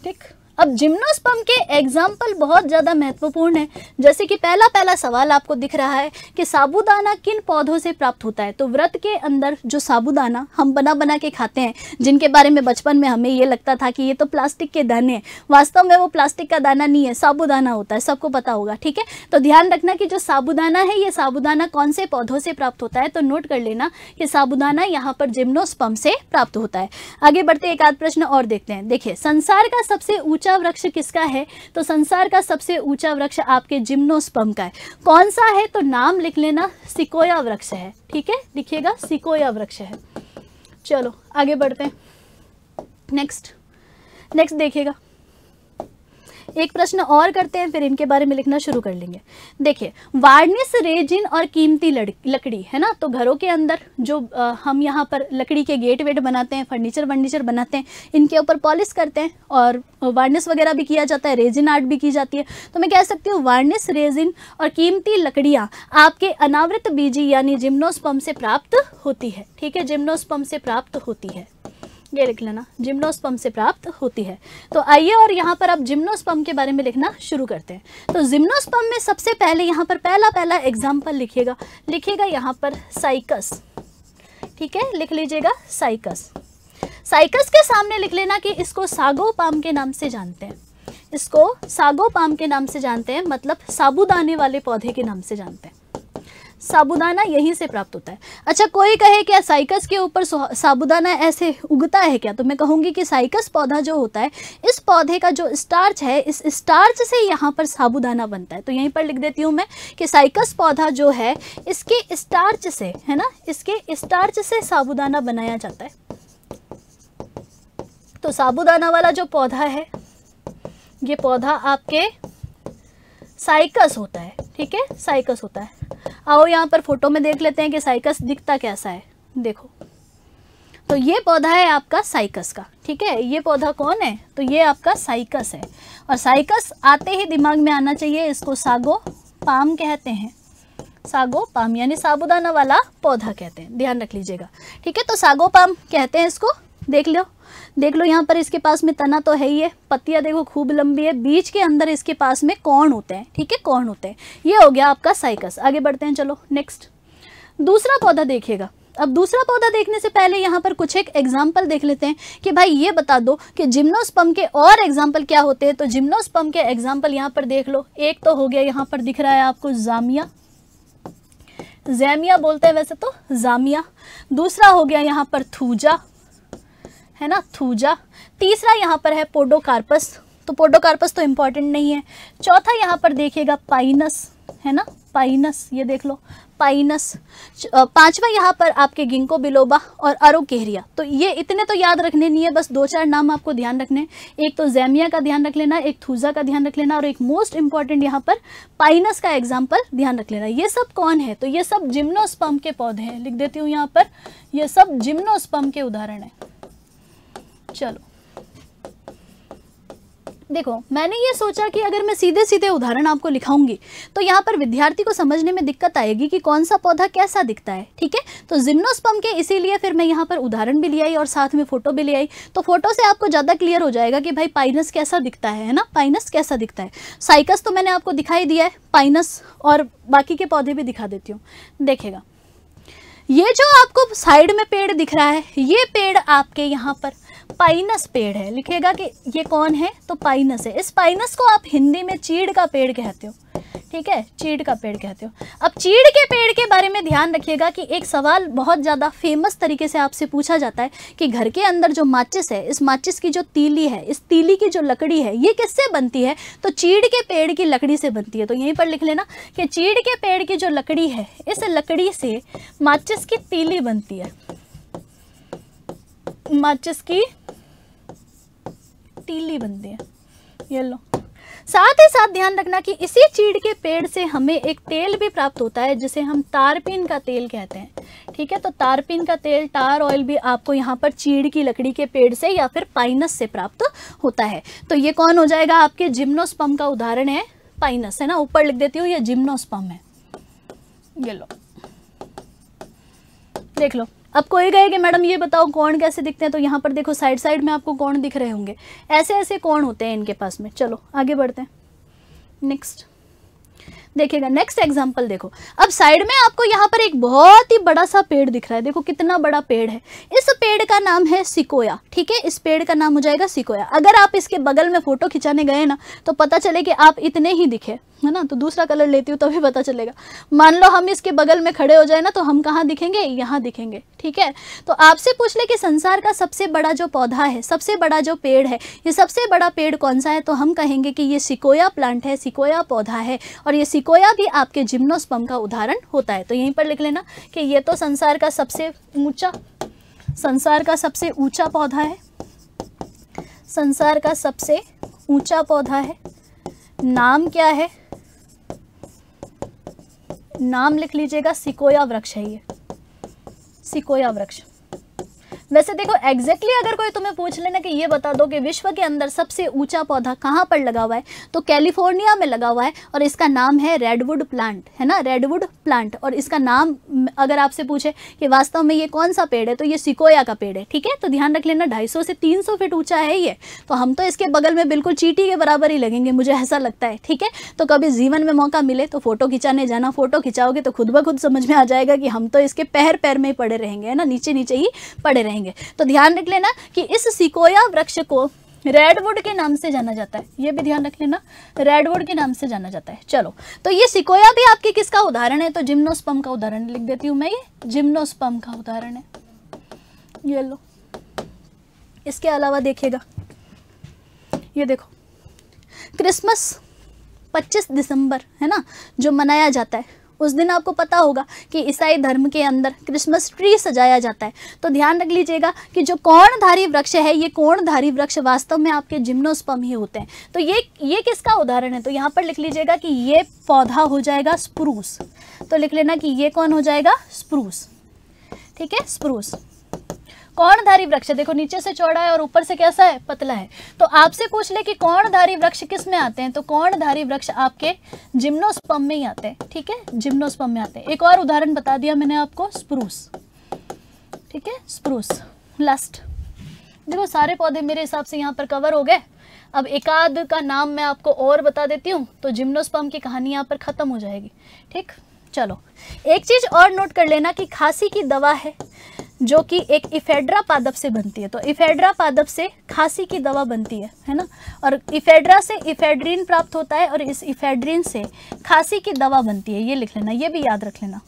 ठीक, अब जिम्नोस्पर्म के एग्जाम्पल बहुत ज़्यादा महत्वपूर्ण है। जैसे कि पहला सवाल आपको दिख रहा है कि साबूदाना किन पौधों से प्राप्त होता है, तो व्रत के अंदर जो साबूदाना हम बना के खाते हैं, जिनके बारे में बचपन में हमें ये लगता था कि ये तो प्लास्टिक के दाने हैं, वास्तव में वो प्लास्टिक का दाना नहीं है, साबूदाना होता है, सबको पता होगा। ठीक है, तो ध्यान रखना कि जो साबूदाना है, ये साबूदाना कौन से पौधों से प्राप्त होता है, तो नोट कर लेना कि साबूदाना यहाँ पर जिम्नोस्पर्म से प्राप्त होता है। आगे बढ़ते एक आध प्रश्न और देखते हैं। देखिए, संसार का सबसे ऊंचा वृक्ष किसका है, तो संसार का सबसे ऊंचा वृक्ष आपके जिम्नोस्पर्म का है। कौन सा है, तो नाम लिख लेना, सिकोया वृक्ष है। ठीक है, लिखिएगा सिकोया वृक्ष है। चलो आगे बढ़ते हैं, नेक्स्ट देखिएगा, एक प्रश्न और करते हैं, फिर इनके बारे में लिखना शुरू कर लेंगे। देखिए, वार्निश, रेजिन और कीमती लकड़ी, है ना, तो घरों के अंदर जो हम यहाँ पर लकड़ी के गेट वेट बनाते हैं, फर्नीचर बनाते हैं, इनके ऊपर पॉलिश करते हैं और वार्निश वगैरह भी किया जाता है, रेजिन आर्ट भी की जाती है। तो मैं कह सकती हूँ वार्निश, रेजिन और कीमती लकड़ियाँ आपके अनावृत बीजी यानी जिम्नोस्पर्म से प्राप्त होती है। ठीक है, जिम्नोस्पर्म से प्राप्त होती है, ये लिख लेना, जिम्नोस्पर्म से प्राप्त होती है। तो आइए और यहाँ पर अब जिम्नोस्पर्म के बारे में लिखना शुरू करते हैं। तो जिम्नोस्पर्म में सबसे पहले यहाँ पर पहला एग्जाम्पल लिखिएगा यहाँ पर साइकस। ठीक है, लिख लीजिएगा साइकस। साइकस के सामने लिख लेना कि इसको सागोपाम के नाम से जानते हैं, इसको सागोपाम के नाम से जानते हैं, मतलब साबूदाने वाले पौधे के नाम से जानते हैं। साबूदाना यहीं से प्राप्त होता है। अच्छा, कोई कहे क्या साइकस के ऊपर साबूदाना ऐसे उगता है क्या, तो मैं कहूँगी कि साइकस पौधा जो होता है, इस पौधे का जो स्टार्च है, इस स्टार्च से यहाँ पर साबूदाना बनता है। तो यहीं पर लिख देती हूँ मैं कि साइकस पौधा जो है, इसके स्टार्च से, है ना, इसके स्टार्च से साबूदाना बनाया जाता है। तो साबूदाना वाला जो पौधा है, ये पौधा आपके साइकस होता है। ठीक है, साइकस होता है। आओ यहाँ पर फोटो में देख लेते हैं कि साइकस दिखता कैसा है। देखो, तो ये पौधा है आपका साइकस का। ठीक है, ये पौधा कौन है, तो ये आपका साइकस है। और साइकस आते ही दिमाग में आना चाहिए, इसको सागोपाम कहते हैं। सागोपाम यानी साबूदाना वाला पौधा कहते हैं, ध्यान रख लीजिएगा। ठीक है, तो सागोपाम कहते हैं इसको। देख लो यहाँ पर इसके पास में तना तो है ही है, पत्तियाँ देखो खूब लंबी है, बीच के अंदर इसके पास में कौन होते हैं। ठीक है, कौन होते हैं, ये हो गया आपका साइकस। आगे बढ़ते हैं, चलो नेक्स्ट। दूसरा पौधा देखिएगा। अब दूसरा पौधा देखने से पहले यहाँ पर कुछ एक एग्जाम्पल देख लेते हैं कि भाई ये बता दो कि जिम्नोस्पर्म के और एग्जाम्पल क्या होते हैं। तो जिम्नोस्पर्म के एग्जाम्पल यहाँ पर देख लो। एक तो हो गया, यहाँ पर दिख रहा है आपको जामिया, जैमिया बोलते हैं वैसे तो, जामिया। दूसरा हो गया यहाँ पर थूजा, है ना, थूजा। तीसरा यहाँ पर है पोडोकार्पस, तो पोडोकार्पस तो इम्पॉर्टेंट नहीं है। चौथा यहाँ पर देखिएगा पाइनस, है ना, पाइनस, ये देख लो पाइनस। पांचवा यहाँ पर आपके गिंको बिलोबा और अरोकेरिया। तो ये इतने तो याद रखने नहीं है, बस 2-4 नाम आपको ध्यान रखने। एक तो जैमिया का ध्यान रख लेना, एक थूजा का ध्यान रख लेना और एक मोस्ट इंपॉर्टेंट यहाँ पर पाइनस का एग्जाम्पल ध्यान रख लेना। ये सब कौन है? तो ये सब जिम्नोस्पर्म के पौधे हैं। लिख देती हूँ यहाँ पर, ये सब जिम्नोस्पर्म के उदाहरण है। चलो देखो, मैंने ये सोचा कि अगर मैं सीधे सीधे उदाहरण आपको लिखाऊंगी तो यहाँ पर विद्यार्थी को समझने में दिक्कत आएगी कि कौन सा पौधा कैसा दिखता है। ठीक है, तो जिम्नोस्पर्म के इसीलिए फिर मैं यहाँ पर उदाहरण भी ले आई और साथ में फोटो भी ले आई। तो फोटो से आपको ज़्यादा क्लियर हो जाएगा कि भाई पाइनस कैसा दिखता है ना, पाइनस कैसा दिखता है। साइकस तो मैंने आपको दिखाई दिया है, पाइनस और बाकी के पौधे भी दिखा देती हूँ। देखेगा, ये जो आपको साइड में पेड़ दिख रहा है, ये पेड़ आपके यहाँ पर पाइनस पेड़ है। लिखेगा कि ये कौन है, तो पाइनस है। इस पाइनस को आप हिंदी में चीड़ का पेड़ कहते हो। ठीक है, चीड़ का पेड़ कहते हो। अब चीड़ के पेड़ के बारे में ध्यान रखिएगा कि एक सवाल बहुत ज़्यादा फेमस तरीके से आपसे पूछा जाता है कि घर के अंदर जो माचिस है, इस माचिस की जो तीली है, इस तीली की जो लकड़ी है, ये किससे बनती है? तो चीड़ के पेड़ की लकड़ी से बनती है। तो यहीं पर लिख लेना कि चीड़ के पेड़ की जो लकड़ी है, इस लकड़ी से माचिस की तीली बनती है, माचिस की तीली बनती है। ये लो। साथ ही साथ ध्यान रखना कि इसी चीड़ के पेड़ से हमें एक तेल भी प्राप्त होता है जिसे हम तारपीन का तेल कहते हैं। ठीक है, तो तारपीन का तेल, टार ऑयल भी आपको यहाँ पर चीड़ की लकड़ी के पेड़ से या फिर पाइनस से प्राप्त होता है। तो ये कौन हो जाएगा? आपके जिम्नोस्पर्म का उदाहरण है पाइनस, है ना। ऊपर लिख देती हूँ, ये जिम्नोस्पर्म है। ये लो, देख लो। अब कोई कहे कि मैडम ये बताओ कोण कैसे दिखते हैं, तो यहाँ पर देखो साइड साइड में आपको कोण दिख रहे होंगे, ऐसे ऐसे कोण होते हैं इनके पास में। चलो आगे बढ़ते हैं। नेक्स्ट देखिएगा, नेक्स्ट एग्जांपल देखो। अब साइड में आपको यहाँ पर एक बहुत ही बड़ा सा पेड़ दिख रहा है। देखो कितना बड़ा पेड़ है। इस पेड़ का नाम है सिकोया। ठीक है, इस पेड़ का नाम हो जाएगा सिकोया। अगर आप इसके बगल में फोटो खिंचाने गए ना तो पता चले कि आप इतने ही दिखे, है ना, तो दूसरा कलर लेती हूँ तभी पता चलेगा। मान लो हम इसके बगल में खड़े हो जाए ना, तो हम कहाँ दिखेंगे? यहाँ दिखेंगे। ठीक है, तो आपसे पूछ ले कि संसार का सबसे बड़ा जो पौधा है, सबसे बड़ा जो पेड़ है, ये सबसे बड़ा पेड़ कौन सा है, तो हम कहेंगे कि ये सिकोया प्लांट है, सिकोया पौधा है। और ये सिकोया भी आपके जिम्नोस्पर्म का उदाहरण होता है। तो यहीं पर लिख लेना कि ये तो संसार का सबसे ऊंचा पौधा है, संसार का सबसे ऊंचा पौधा है। नाम क्या है? नाम लिख लीजिएगा, सिकोया वृक्ष है ये, सिकोया वृक्ष। वैसे देखो एग्जैक्टली अगर कोई तुम्हें पूछ लेना कि ये बता दो कि विश्व के अंदर सबसे ऊंचा पौधा कहाँ पर लगा हुआ है, तो कैलिफोर्निया में लगा हुआ है और इसका नाम है रेडवुड प्लांट, है ना, रेडवुड प्लांट। और इसका नाम अगर आपसे पूछे कि वास्तव में ये कौन सा पेड़ है, तो ये सिकोया का पेड़ है। ठीक है, तो ध्यान रख लेना 250 से 300 फीट ऊंचा है ये। तो हम तो इसके बगल में बिल्कुल चींटी के बराबर ही लगेंगे, मुझे ऐसा लगता है। ठीक है, तो कभी जीवन में मौका मिले तो फोटो खिंचाने जाना। फोटो खिंचाओगे तो खुद ब खुद समझ में आ जाएगा कि हम तो इसके पैर में ही पड़े रहेंगे, है ना, नीचे नीचे ही पड़े रहेंगे। तो ध्यान रख लेना कि इस सिकोया वृक्ष को रेडवुड के नाम से जाना जाता है। ये भी ध्यान रख लेना, रेडवुड के नाम से जाना जाता है। चलो, तो ये सिकोया भी आपके किसका उदाहरण है, तो जिम्नोस्पर्म का उदाहरण लिख देती हूं मैं, ये जिम्नोस्पर्म का उदाहरण है। ये लो। इसके अलावा देखिएगा, ये देखो क्रिसमस 25 दिसंबर, है ना, जो मनाया जाता है, उस दिन आपको पता होगा कि ईसाई धर्म के अंदर क्रिसमस ट्री सजाया जाता है। तो ध्यान रख लीजिएगा कि जो कोणधारी वृक्ष है, ये कोणधारी वृक्ष वास्तव में आपके जिम्नोस्पर्म ही होते हैं। तो ये किसका उदाहरण है, तो यहाँ पर लिख लीजिएगा कि ये पौधा हो जाएगा स्प्रूस। तो लिख लेना कि ये कौन हो जाएगा? स्प्रूस। ठीक है, स्प्रूस कोणधारी वृक्ष। देखो नीचे से चौड़ा है और ऊपर से कैसा है? पतला है। तो आपसे पूछ ले कि कोणधारी वृक्ष किस में आते हैं, तो कोणधारी वृक्ष आपके जिम्नोस्पर्म में ही आते हैं। ठीक है, जिम्नोस्पर्म में आते हैं। एक और उदाहरण बता दिया मैंने आपको, स्प्रूस। ठीक है, स्प्रूस लास्ट। देखो सारे पौधे मेरे हिसाब से यहाँ पर कवर हो गए। अब एक आध का नाम मैं आपको और बता देती हूँ, तो जिम्नोस्पर्म की कहानी यहाँ पर खत्म हो जाएगी। ठीक, चलो एक चीज और नोट कर लेना कि खांसी की दवा है जो कि एक इफेड्रा पादप से बनती है। तो इफेड्रा पादप से खांसी की दवा बनती है ना, और इफेड्रा से इफेड्रिन प्राप्त होता है और इस इफेड्रिन से खांसी की दवा बनती है। ये लिख लेना, ये भी याद रख लेना,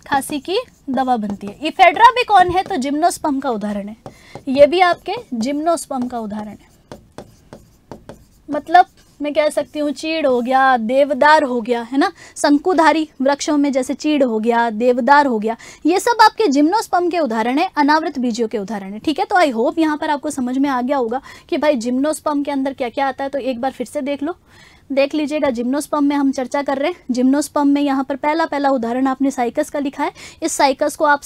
खांसी की दवा बनती है। इफेड्रा भी कौन है? तो जिम्नोस्पर्म का उदाहरण है, ये भी आपके जिम्नोस्पर्म का उदाहरण है। मतलब मैं कह सकती हूँ चीड़ हो गया, देवदार हो गया, है ना, शंकुधारी वृक्षों में जैसे चीड़ हो गया, देवदार हो गया, ये सब आपके जिम्नोस्पर्म के उदाहरण है, अनावृत बीजों के उदाहरण है। ठीक है, तो आई होप यहाँ पर आपको समझ में आ गया होगा कि भाई जिम्नोस्पर्म के अंदर क्या क्या आता है। तो एक बार फिर से देख लीजिएगा। जिम्नोस्पर्म में हम चर्चा कर रहे हैं। जिम्नोस्पर्म में यहाँ पर पहला उदाहरण आपने साइकस का लिखा है। इस साइकस को आप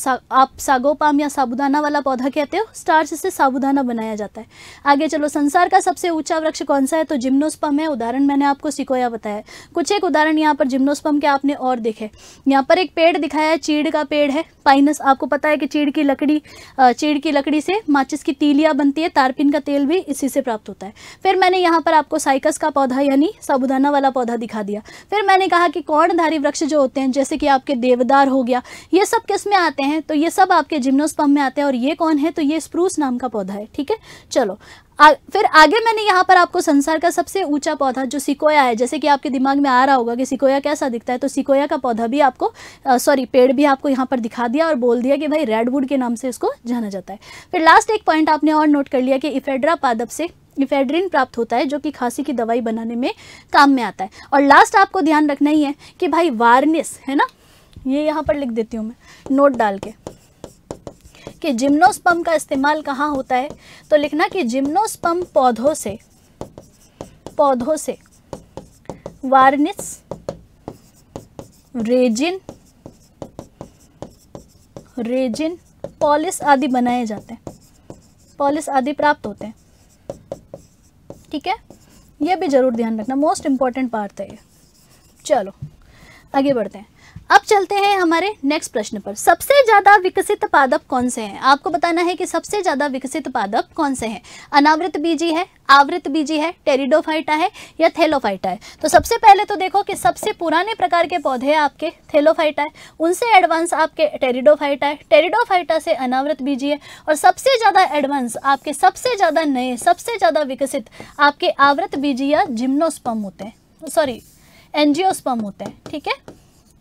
सागोपाम या साबूदाना वाला पौधा कहते हो। स्टार्च से साबूदाना बनाया जाता है। आगे चलो, संसार का सबसे ऊंचा वृक्ष कौन सा है? तो जिम्नोस्पर्म है। उदाहरण मैंने आपको सिकोया बताया। कुछ एक उदाहरण यहाँ पर जिम्नोस्पर्म के आपने और देखे। यहाँ पर एक पेड़ दिखाया है, चीड़ का पेड़ है, पाइनस। आपको पता है कि चीड़ की लकड़ी से माचिस की तीलियाँ बनती है, तारपीन का तेल भी इसी से प्राप्त होता है। फिर मैंने यहाँ पर आपको साइकस का पौधा यानी साबूदाना वाला पौधा दिखा दिया। फिर मैंने कहा कि कर्णधारी वृक्ष जो होते हैं, जैसे कि आपके देवदार हो गया, ये सब किस में आते हैं? तो ये सब आपके जिम्नोस्पर्म में आते हैं। और ये कौन है? तो ये स्प्रूस नाम का पौधा है। ठीक है, चलो फिर आगे मैंने यहाँ पर आपको संसार का सबसे ऊंचा पौधा जो सिकोया है, जैसे कि आपके दिमाग में आ रहा होगा कि सिकोया कैसा दिखता है, तो सिकोया का पौधा भी आपको पेड़ भी आपको यहाँ पर दिखा दिया और बोल दिया कि भाई रेडवुड के नाम से इसको जाना जाता है। फिर लास्ट एक पॉइंट आपने और नोट कर लिया कि इफेड्रा पादप से इफेड्रिन प्राप्त होता है, जो कि खांसी की दवाई बनाने में काम में आता है। और लास्ट आपको ध्यान रखना ही है कि भाई वार्निस है ना, ये यहाँ पर लिख देती हूँ मैं नोट डाल के कि जिम्नोस्पर्म का इस्तेमाल कहाँ होता है। तो लिखना कि जिम्नोस्पर्म पौधों से वार्निस, रेजिन, पॉलिश आदि बनाए जाते हैं, पॉलिश आदि प्राप्त होते हैं। ठीक है, ये भी जरूर ध्यान रखना, मोस्ट इंपॉर्टेंट पार्ट है ये। चलो आगे बढ़ते हैं। अब चलते हैं हमारे नेक्स्ट प्रश्न पर। सबसे ज्यादा विकसित पादप कौन से हैं? आपको बताना है कि सबसे ज्यादा विकसित पादप कौन से हैं। अनावृत बीजी है, आवृत बीजी है, टेरिडोफाइटा है या थैलोफाइटा है। तो सबसे पहले तो देखो कि सबसे पुराने प्रकार के पौधे आपके थैलोफाइटा है, उनसे एडवांस आपके टेरिडोफाइटा है, टेरिडोफाइटा से अनावृत बीजी है, और सबसे ज्यादा एडवांस आपके, सबसे ज्यादा नए, सबसे ज्यादा विकसित आपके आवृत बीजी या जिम्नोस्पर्म होते हैं, सॉरी एंजियोस्पर्म होते हैं। ठीक है,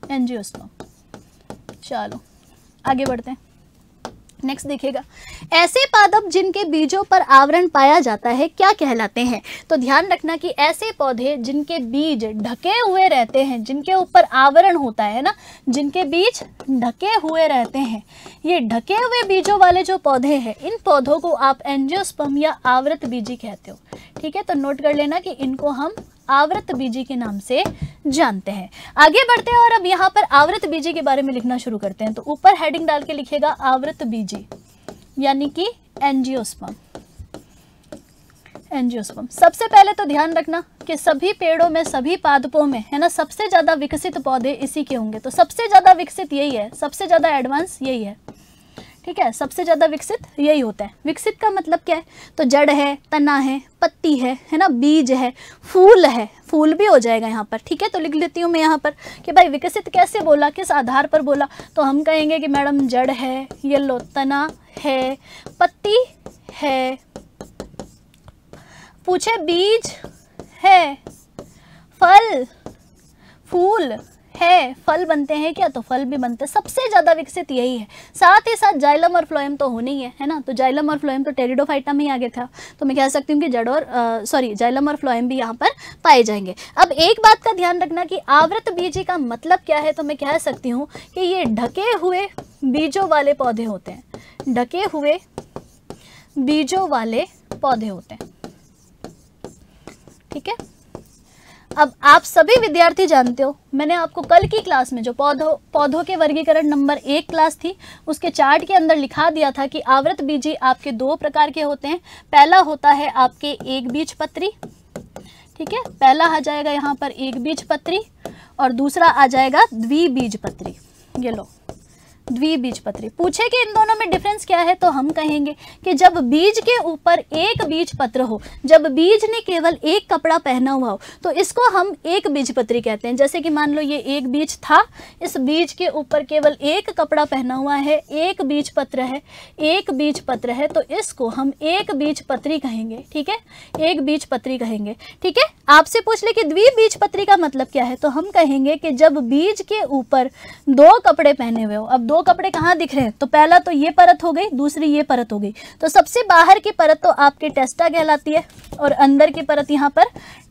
एंजियोस्पर्म। चलो आगे बढ़ते हैं। नेक्स्ट देखिएगा, ऐसे पादप जिनके बीजों पर आवरण पाया जाता है क्या कहलाते हैं? तो ध्यान रखना कि ऐसे पौधे जिनके बीज ढके हुए रहते हैं, जिनके ऊपर आवरण होता है ना, जिनके बीज ढके हुए रहते हैं, ये ढके हुए बीजों वाले जो पौधे हैं, इन पौधों को आप एंजियोस्पर्म या आवृत बीजी कहते हो। ठीक है, तो नोट कर लेना कि इनको हम आवृत बीजी के नाम से जानते हैं। आगे बढ़ते हैं और अब यहाँ पर आवृत बीजी के बारे में लिखना शुरू करते हैं। तो ऊपर हेडिंग डाल के लिखेगा आवृत बीजी यानी कि एंजियोस्पर्म। एंजियोस्पर्म सबसे पहले तो ध्यान रखना कि सभी पेड़ों में, सभी पादपों में, है ना, सबसे ज्यादा विकसित पौधे इसी के होंगे। तो सबसे ज्यादा विकसित यही है, सबसे ज्यादा एडवांस यही है। ठीक है, सबसे ज्यादा विकसित यही होता है। विकसित का मतलब क्या है? तो जड़ है, तना है, पत्ती है ना, बीज है, फूल है, फूल भी हो जाएगा यहाँ पर। ठीक है, तो लिख लेती हूँ मैं यहाँ पर कि भाई विकसित कैसे बोला, किस आधार पर बोला। तो हम कहेंगे कि मैडम जड़ है, ये लो तना है, पत्ती है, पूछे बीज है, फल, फूल है, फल बनते हैं क्या? तो फल भी बनते हैं। सबसे ज्यादा विकसित यही है। साथ ही साथ जाइलम और फ्लोएम तो होने ही है ना। तो जाइलम और फ्लोएम तो टेरिडोफाइटा में ही आगे था, तो मैं कह सकती हूँ कि जड़ और जाइलम और फ्लोएम भी यहाँ पर पाए जाएंगे। अब एक बात का ध्यान रखना कि आवृत बीजी का मतलब क्या है। तो मैं कह सकती हूँ कि ये ढके हुए बीजों वाले पौधे होते हैं, ढके हुए बीजों वाले पौधे होते हैं। ठीक है, अब आप सभी विद्यार्थी जानते हो, मैंने आपको कल की क्लास में जो पौधों के वर्गीकरण नंबर 1 क्लास थी, उसके चार्ट के अंदर लिखा दिया था कि आवृत बीजी आपके 2 प्रकार के होते हैं। पहला होता है आपके एक बीजपत्री। ठीक है, पहला आ जाएगा यहाँ पर एक बीजपत्री और दूसरा आ जाएगा द्विबीजपत्री। ये लो द्विबीजपत्री। पूछे कि इन दोनों में डिफरेंस क्या है, तो हम कहेंगे कि जब बीज के ऊपर एक बीज पत्र हो, जब बीज ने केवल एक कपड़ा पहना हुआ हो, तो इसको हम एक बीजपत्री कहते हैं। जैसे कि मान लो ये एक बीज था, इस बीज के ऊपर केवल एक कपड़ा पहना हुआ है, एक बीज पत्र है, एक बीज पत्र है, तो इसको हम एक बीजपत्री कहेंगे। ठीक है, एक बीजपत्री कहेंगे। ठीक है, आपसे पूछ ले कि द्विबीजपत्री का मतलब क्या है, तो हम कहेंगे कि जब बीज के ऊपर दो कपड़े पहने हुए हो। अब दो कपड़े कहाँ दिख रहे हैं, तो पहला तो ये परत हो गई, दूसरी ये परत हो गई। तो सबसे बाहर की परत तो आपके टेस्टा कहलाती है और अंदर की परत यहाँ पर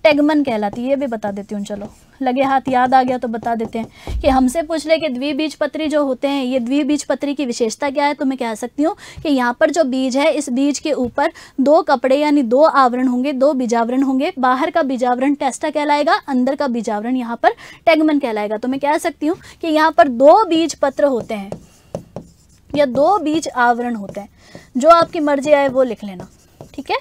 टेगमन कहलाती है। ये भी बता देती हूँ, चलो लगे हाथ याद आ गया तो बता देते हैं कि हमसे पूछ ले कि द्विबीजपत्री जो होते हैं, ये द्विबीजपत्री की विशेषता क्या है, तो मैं कह सकती हूँ कि यहाँ पर जो बीज है, इस बीज के ऊपर दो कपड़े यानी दो आवरण होंगे, दो बीजावरण होंगे। बाहर का बीजावरण टेस्टा कहलाएगा, अंदर का बीजावरण यहाँ पर टेगमन कहलाएगा। तो मैं कह सकती हूँ कि यहाँ पर दो बीज पत्र होते हैं या दो बीज आवरण होते हैं। जो आपकी मर्जी आए वो लिख लेना। ठीक है,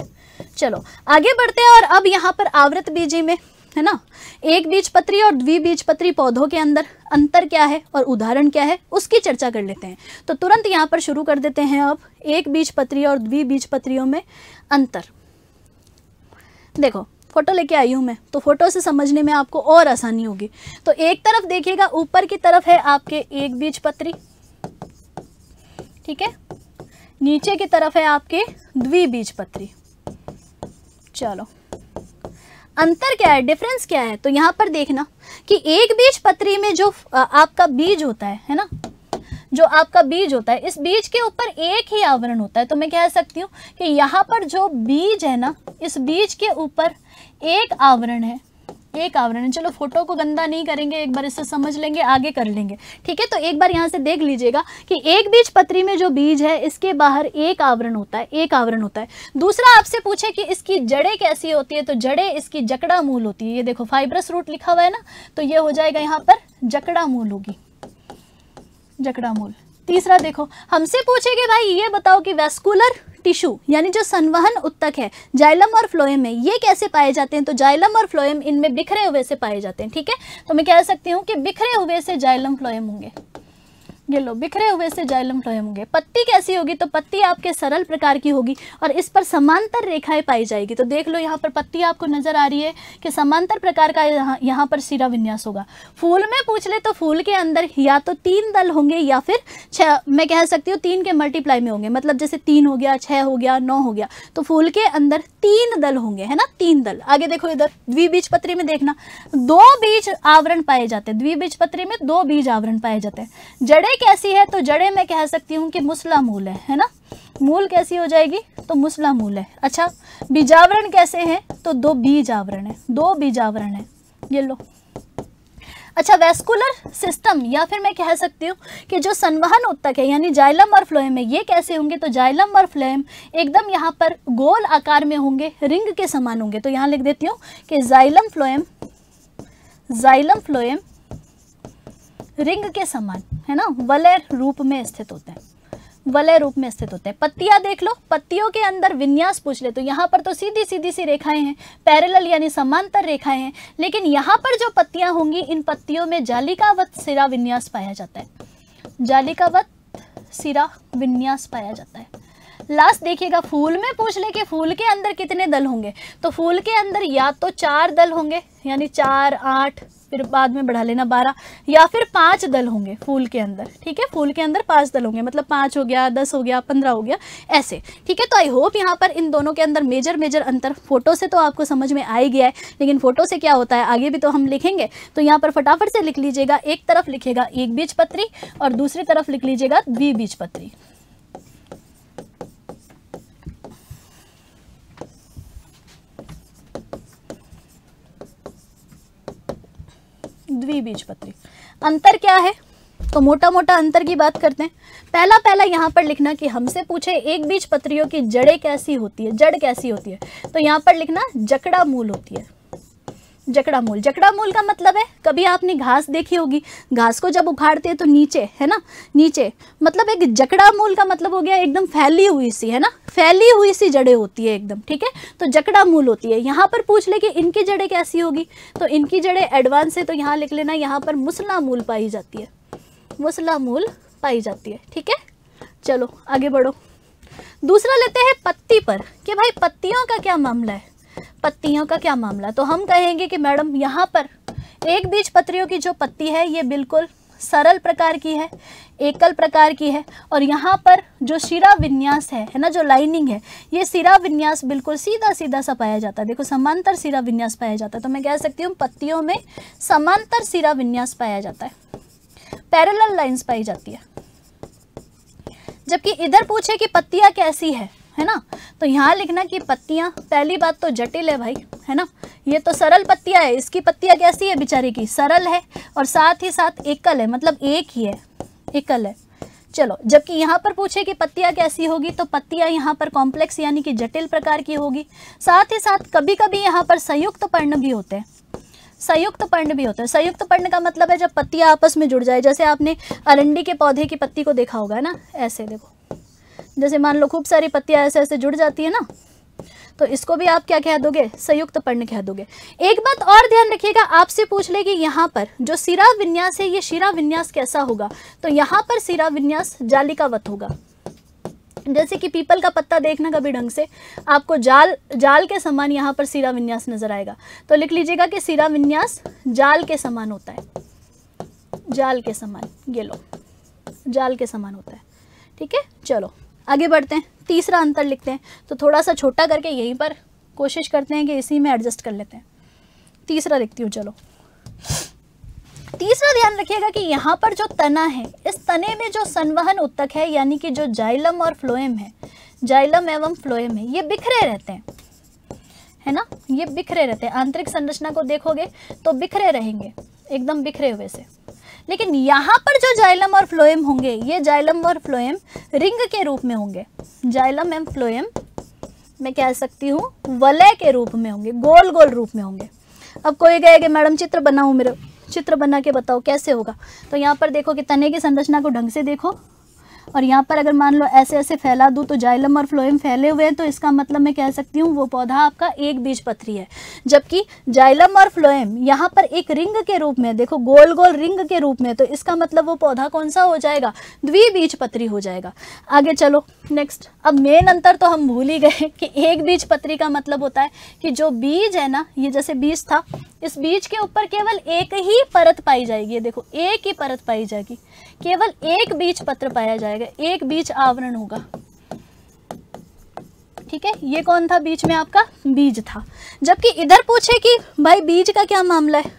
चलो आगे बढ़ते हैं। और अब यहाँ पर आवृत बीजी में है ना, एक बीजपत्री और द्विबीजपत्री पौधों के अंदर अंतर क्या है और उदाहरण क्या है, उसकी चर्चा कर लेते हैं। तो तुरंत यहाँ पर शुरू कर देते हैं। अब एक बीजपत्री और द्विबीजपत्रियों में अंतर देखो, फोटो लेके आई हूँ मैं, तो फोटो से समझने में आपको और आसानी होगी। तो एक तरफ देखिएगा, ऊपर की तरफ है आपके एक बीजपत्री, ठीक है, नीचे की तरफ है आपके द्विबीजपत्री। चलो अंतर क्या है, डिफरेंस क्या है, तो यहाँ पर देखना कि एक बीजपत्री में जो आपका बीज होता है ना, जो आपका बीज होता है, इस बीज के ऊपर एक ही आवरण होता है। तो मैं कह सकती हूँ कि यहाँ पर जो बीज है ना, इस बीज के ऊपर एक आवरण है, एक आवरण है। चलो फोटो को गंदा नहीं करेंगे, एक बार इससे समझ लेंगे, आगे कर लेंगे। ठीक है, तो एक बार यहाँ से देख लीजिएगा कि एक बीजपत्री में जो बीज है, इसके बाहर एक आवरण होता है, एक आवरण होता है। दूसरा आपसे पूछे कि इसकी जड़ें कैसी होती है, तो जड़ें इसकी जकड़ा मूल होती है। ये देखो फाइब्रस रूट लिखा हुआ है ना, तो ये हो जाएगा यहाँ पर जकड़ा मूल होगी, जकड़ा मूल। तीसरा देखो, हमसे पूछेगे भाई ये बताओ कि वेस्कुलर टिश्यू यानी जो संवहन उत्तक है, जाइलम और फ्लोएम में, ये कैसे पाए जाते हैं, तो जाइलम और फ्लोएम इनमें बिखरे हुए से पाए जाते हैं। ठीक है, तो मैं कह सकती हूँ कि बिखरे हुए से जाइलम फ्लोएम होंगे। ये लो, बिखरे हुए से जाइलम फ्लोएम होंगे। पत्ती कैसी होगी, तो पत्ती आपके सरल प्रकार की होगी और इस पर समांतर रेखाएं पाई जाएगी। तो देख लो यहाँ पर पत्ती आपको नजर आ रही है कि समांतर प्रकार का यहाँ पर सिरा विन्यास होगा। फूल में पूछ ले तो फूल के अंदर या तो 3 दल होंगे या फिर 6, मैं कह सकती हूँ 3 के मल्टीप्लाई में होंगे, मतलब जैसे 3 हो गया, 6 हो गया, 9 हो गया, तो फूल के अंदर 3 दल होंगे, है ना, 3 दल। आगे देखो इधर द्विबीजपत्री में देखना, 2 बीज आवरण पाए जाते हैं। द्विबीजपत्री में 2 बीज आवरण पाए जाते हैं। जड़ें कैसी है, तो जड़ें मैं कह सकती हूँ कि मुसला मूल है ना, मूल कैसी हो जाएगी, तो मुसला मूल है। अच्छा, बीजावरण कैसे हैं, तो 2 बीज आवरण है, 2 बीज आवरण है। ये लो। अच्छा, वेस्कुलर सिस्टम या फिर मैं कह सकती हूँ कि जो संवहन उत्तक है यानी जाइलम और फ्लोएम है, ये कैसे होंगे, तो जाइलम और फ्लोएम एकदम यहाँ पर गोल आकार में होंगे, रिंग के समान होंगे। तो यहाँ लिख देती हूँ कि xylem phloem, xylem phloem ring के समान, है ना, वलय रूप में स्थित होते हैं, वलय रूप में स्थित होते हैं। पत्तियां देख लो, पत्तियों के अंदर विन्यास पूछ ले तो यहाँ पर तो सीधी सीधी सी रेखाएं हैं, पैरेलल यानी समांतर रेखाएं हैं, लेकिन यहाँ पर जो पत्तियां होंगी, इन पत्तियों में जालिकावत सिरा विन्यास पाया जाता है, जालिकावत सिरा विन्यास पाया जाता है। लास्ट देखिएगा, फूल में पूछ ले कि फूल के अंदर कितने दल होंगे, तो फूल के अंदर या तो 4 दल होंगे यानी 4, 8, फिर बाद में बढ़ा लेना 12, या फिर 5 दल होंगे फूल के अंदर। ठीक है, फूल के अंदर 5 दल होंगे, मतलब 5 हो गया, 10 हो गया, 15 हो गया, ऐसे। ठीक है, तो आई होप यहाँ पर इन दोनों के अंदर मेजर अंतर फोटो से तो आपको समझ में आ ही गया है, लेकिन फोटो से क्या होता है आगे भी तो हम लिखेंगे। तो यहाँ पर फटाफट से लिख लीजिएगा, एक तरफ लिखेगा एक बीजपत्री और दूसरी तरफ लिख लीजिएगा द्विबीजपत्री। द्विबीजपत्री अंतर क्या है, तो मोटा मोटा अंतर की बात करते हैं। पहला यहाँ पर लिखना कि हमसे पूछे एक बीजपत्रियों की जड़ें कैसी होती है, जड़ कैसी होती है, तो यहाँ पर लिखना जकड़ा मूल होती है, जकड़ा मूल। जकड़ा मूल का मतलब है, कभी आपने घास देखी होगी, घास को जब उखाड़ते हैं तो नीचे, है ना, नीचे, मतलब एक जकड़ा मूल का मतलब हो गया एकदम फैली हुई सी, है ना, फैली हुई सी जड़ें होती है एकदम। ठीक है, तो जकड़ा मूल होती है। यहाँ पर पूछ ले कि इनकी जड़ें कैसी होगी, तो इनकी जड़ें एडवांस है, तो यहाँ लिख लेना, यहाँ पर मुसला मूल पाई जाती है, मुसला मूल पाई जाती है। ठीक है, चलो आगे बढ़ो। दूसरा लेते हैं पत्ती पर, कि भाई पत्तियों का क्या मामला है, पत्तियों का क्या मामला। तो हम कहेंगे कि मैडम यहाँ पर एक बीज पत्रियों की जो पत्ती है ये बिल्कुल सरल प्रकार की है, एकल प्रकार की है, और यहाँ पर जो शिरा विन्यास है ना, जो लाइनिंग है, ये शिरा विन्यास बिल्कुल सीधा सीधा सा पाया जाता है। देखो समांतर शिरा विन्यास पाया जाता है, तो मैं कह सकती हूँ पत्तियों में समांतर शिरा विन्यास पाया जाता है, पैरेलल लाइंस पाई जाती है। जबकि इधर पूछे कि पत्तियाँ कैसी है ना, तो यहाँ लिखना कि पत्तियाँ, पहली बात तो जटिल है भाई, है ना, ये तो सरल पत्तियाँ है, इसकी पत्तियाँ कैसी है बेचारे की, सरल है, और साथ ही साथ एकल है, मतलब एक ही है, एकल है। चलो, जबकि यहाँ पर पूछे कि पत्तियाँ कैसी होगी, तो पत्तियाँ यहाँ पर कॉम्प्लेक्स यानी कि जटिल प्रकार की होगी। साथ ही साथ कभी कभी यहाँ पर संयुक्त पर्ण भी होते हैं, संयुक्त पर्ण भी होते हैं। संयुक्त पर्ण का मतलब है जब पत्तियाँ आपस में जुड़ जाए, जैसे आपने अरंडी के पौधे की पत्ती को देखा होगा ना, ऐसे देखो, जैसे मान लो खूब सारी पत्तियाँ ऐसे ऐसे जुड़ जाती है ना, तो इसको भी आप क्या कह दोगे, संयुक्त पर्ण कह दोगे। एक बात और ध्यान रखिएगा, आपसे पूछ ले कि यहाँ पर जो शिरा विन्यास है ये शिरा विन्यास कैसा होगा, तो यहाँ पर शिरा विन्यास जालिकावत होगा। जैसे कि पीपल का पत्ता देखना कभी ढंग से, आपको जाल के समान यहाँ पर शिरा विन्यास नजर आएगा, तो लिख लीजिएगा कि शिरा विन्यास जाल के समान होता है, जाल के समान, ये लो, जाल के समान होता है। ठीक है, चलो आगे बढ़ते हैं, तीसरा अंतर लिखते हैं। तो थोड़ा सा छोटा करके यहीं पर कोशिश करते हैं कि इसी में एडजस्ट कर लेते हैं। तीसरा लिखती हूँ, चलो। तीसरा ध्यान रखिएगा कि यहाँ पर जो तना है, इस तने में जो संवहन उत्तक है, यानी कि जो जाइलम और फ्लोएम है, जाइलम एवं फ्लोएम है, ये बिखरे रहते हैं, है ना, ये बिखरे रहते हैं। आंतरिक संरचना को देखोगे तो बिखरे रहेंगे, एकदम बिखरे हुए से। लेकिन यहाँ पर जो जाइलम और फ्लोएम होंगे, ये जाइलम और फ्लोएम रिंग के रूप में होंगे, जाइलम एवं फ्लोएम मैं कह सकती हूँ वलय के रूप में होंगे, गोल गोल रूप में होंगे। अब कोई कहे कि मैडम चित्र बनाऊँ, मेरे चित्र बना के बताओ कैसे होगा। तो यहाँ पर देखो कि तने की संरचना को ढंग से देखो, और यहाँ पर अगर मान लो ऐसे ऐसे फैला दूँ तो जाइलम और फ्लोएम फैले हुए हैं, तो इसका मतलब मैं कह सकती हूँ वो पौधा आपका एक बीज पत्री है। जबकि जाइलम और फ्लोएम यहाँ पर एक रिंग के रूप में, देखो गोल गोल रिंग के रूप में, तो इसका मतलब वो पौधा कौन सा हो जाएगा, द्विबीज पत्री हो जाएगा। आगे चलो नेक्स्ट। अब मेन अंतर तो हम भूल ही गए कि एक बीज पत्री का मतलब होता है कि जो बीज है ना, ये जैसे बीज था, इस बीज के ऊपर केवल एक ही परत पाई जाएगी, देखो एक ही परत पाई जाएगी, केवल एक बीज पत्र पाया जाएगा, एक बीज आवरण होगा। ठीक है, ये कौन था, बीच में आपका बीज था। जबकि इधर पूछे कि भाई बीज का क्या मामला है,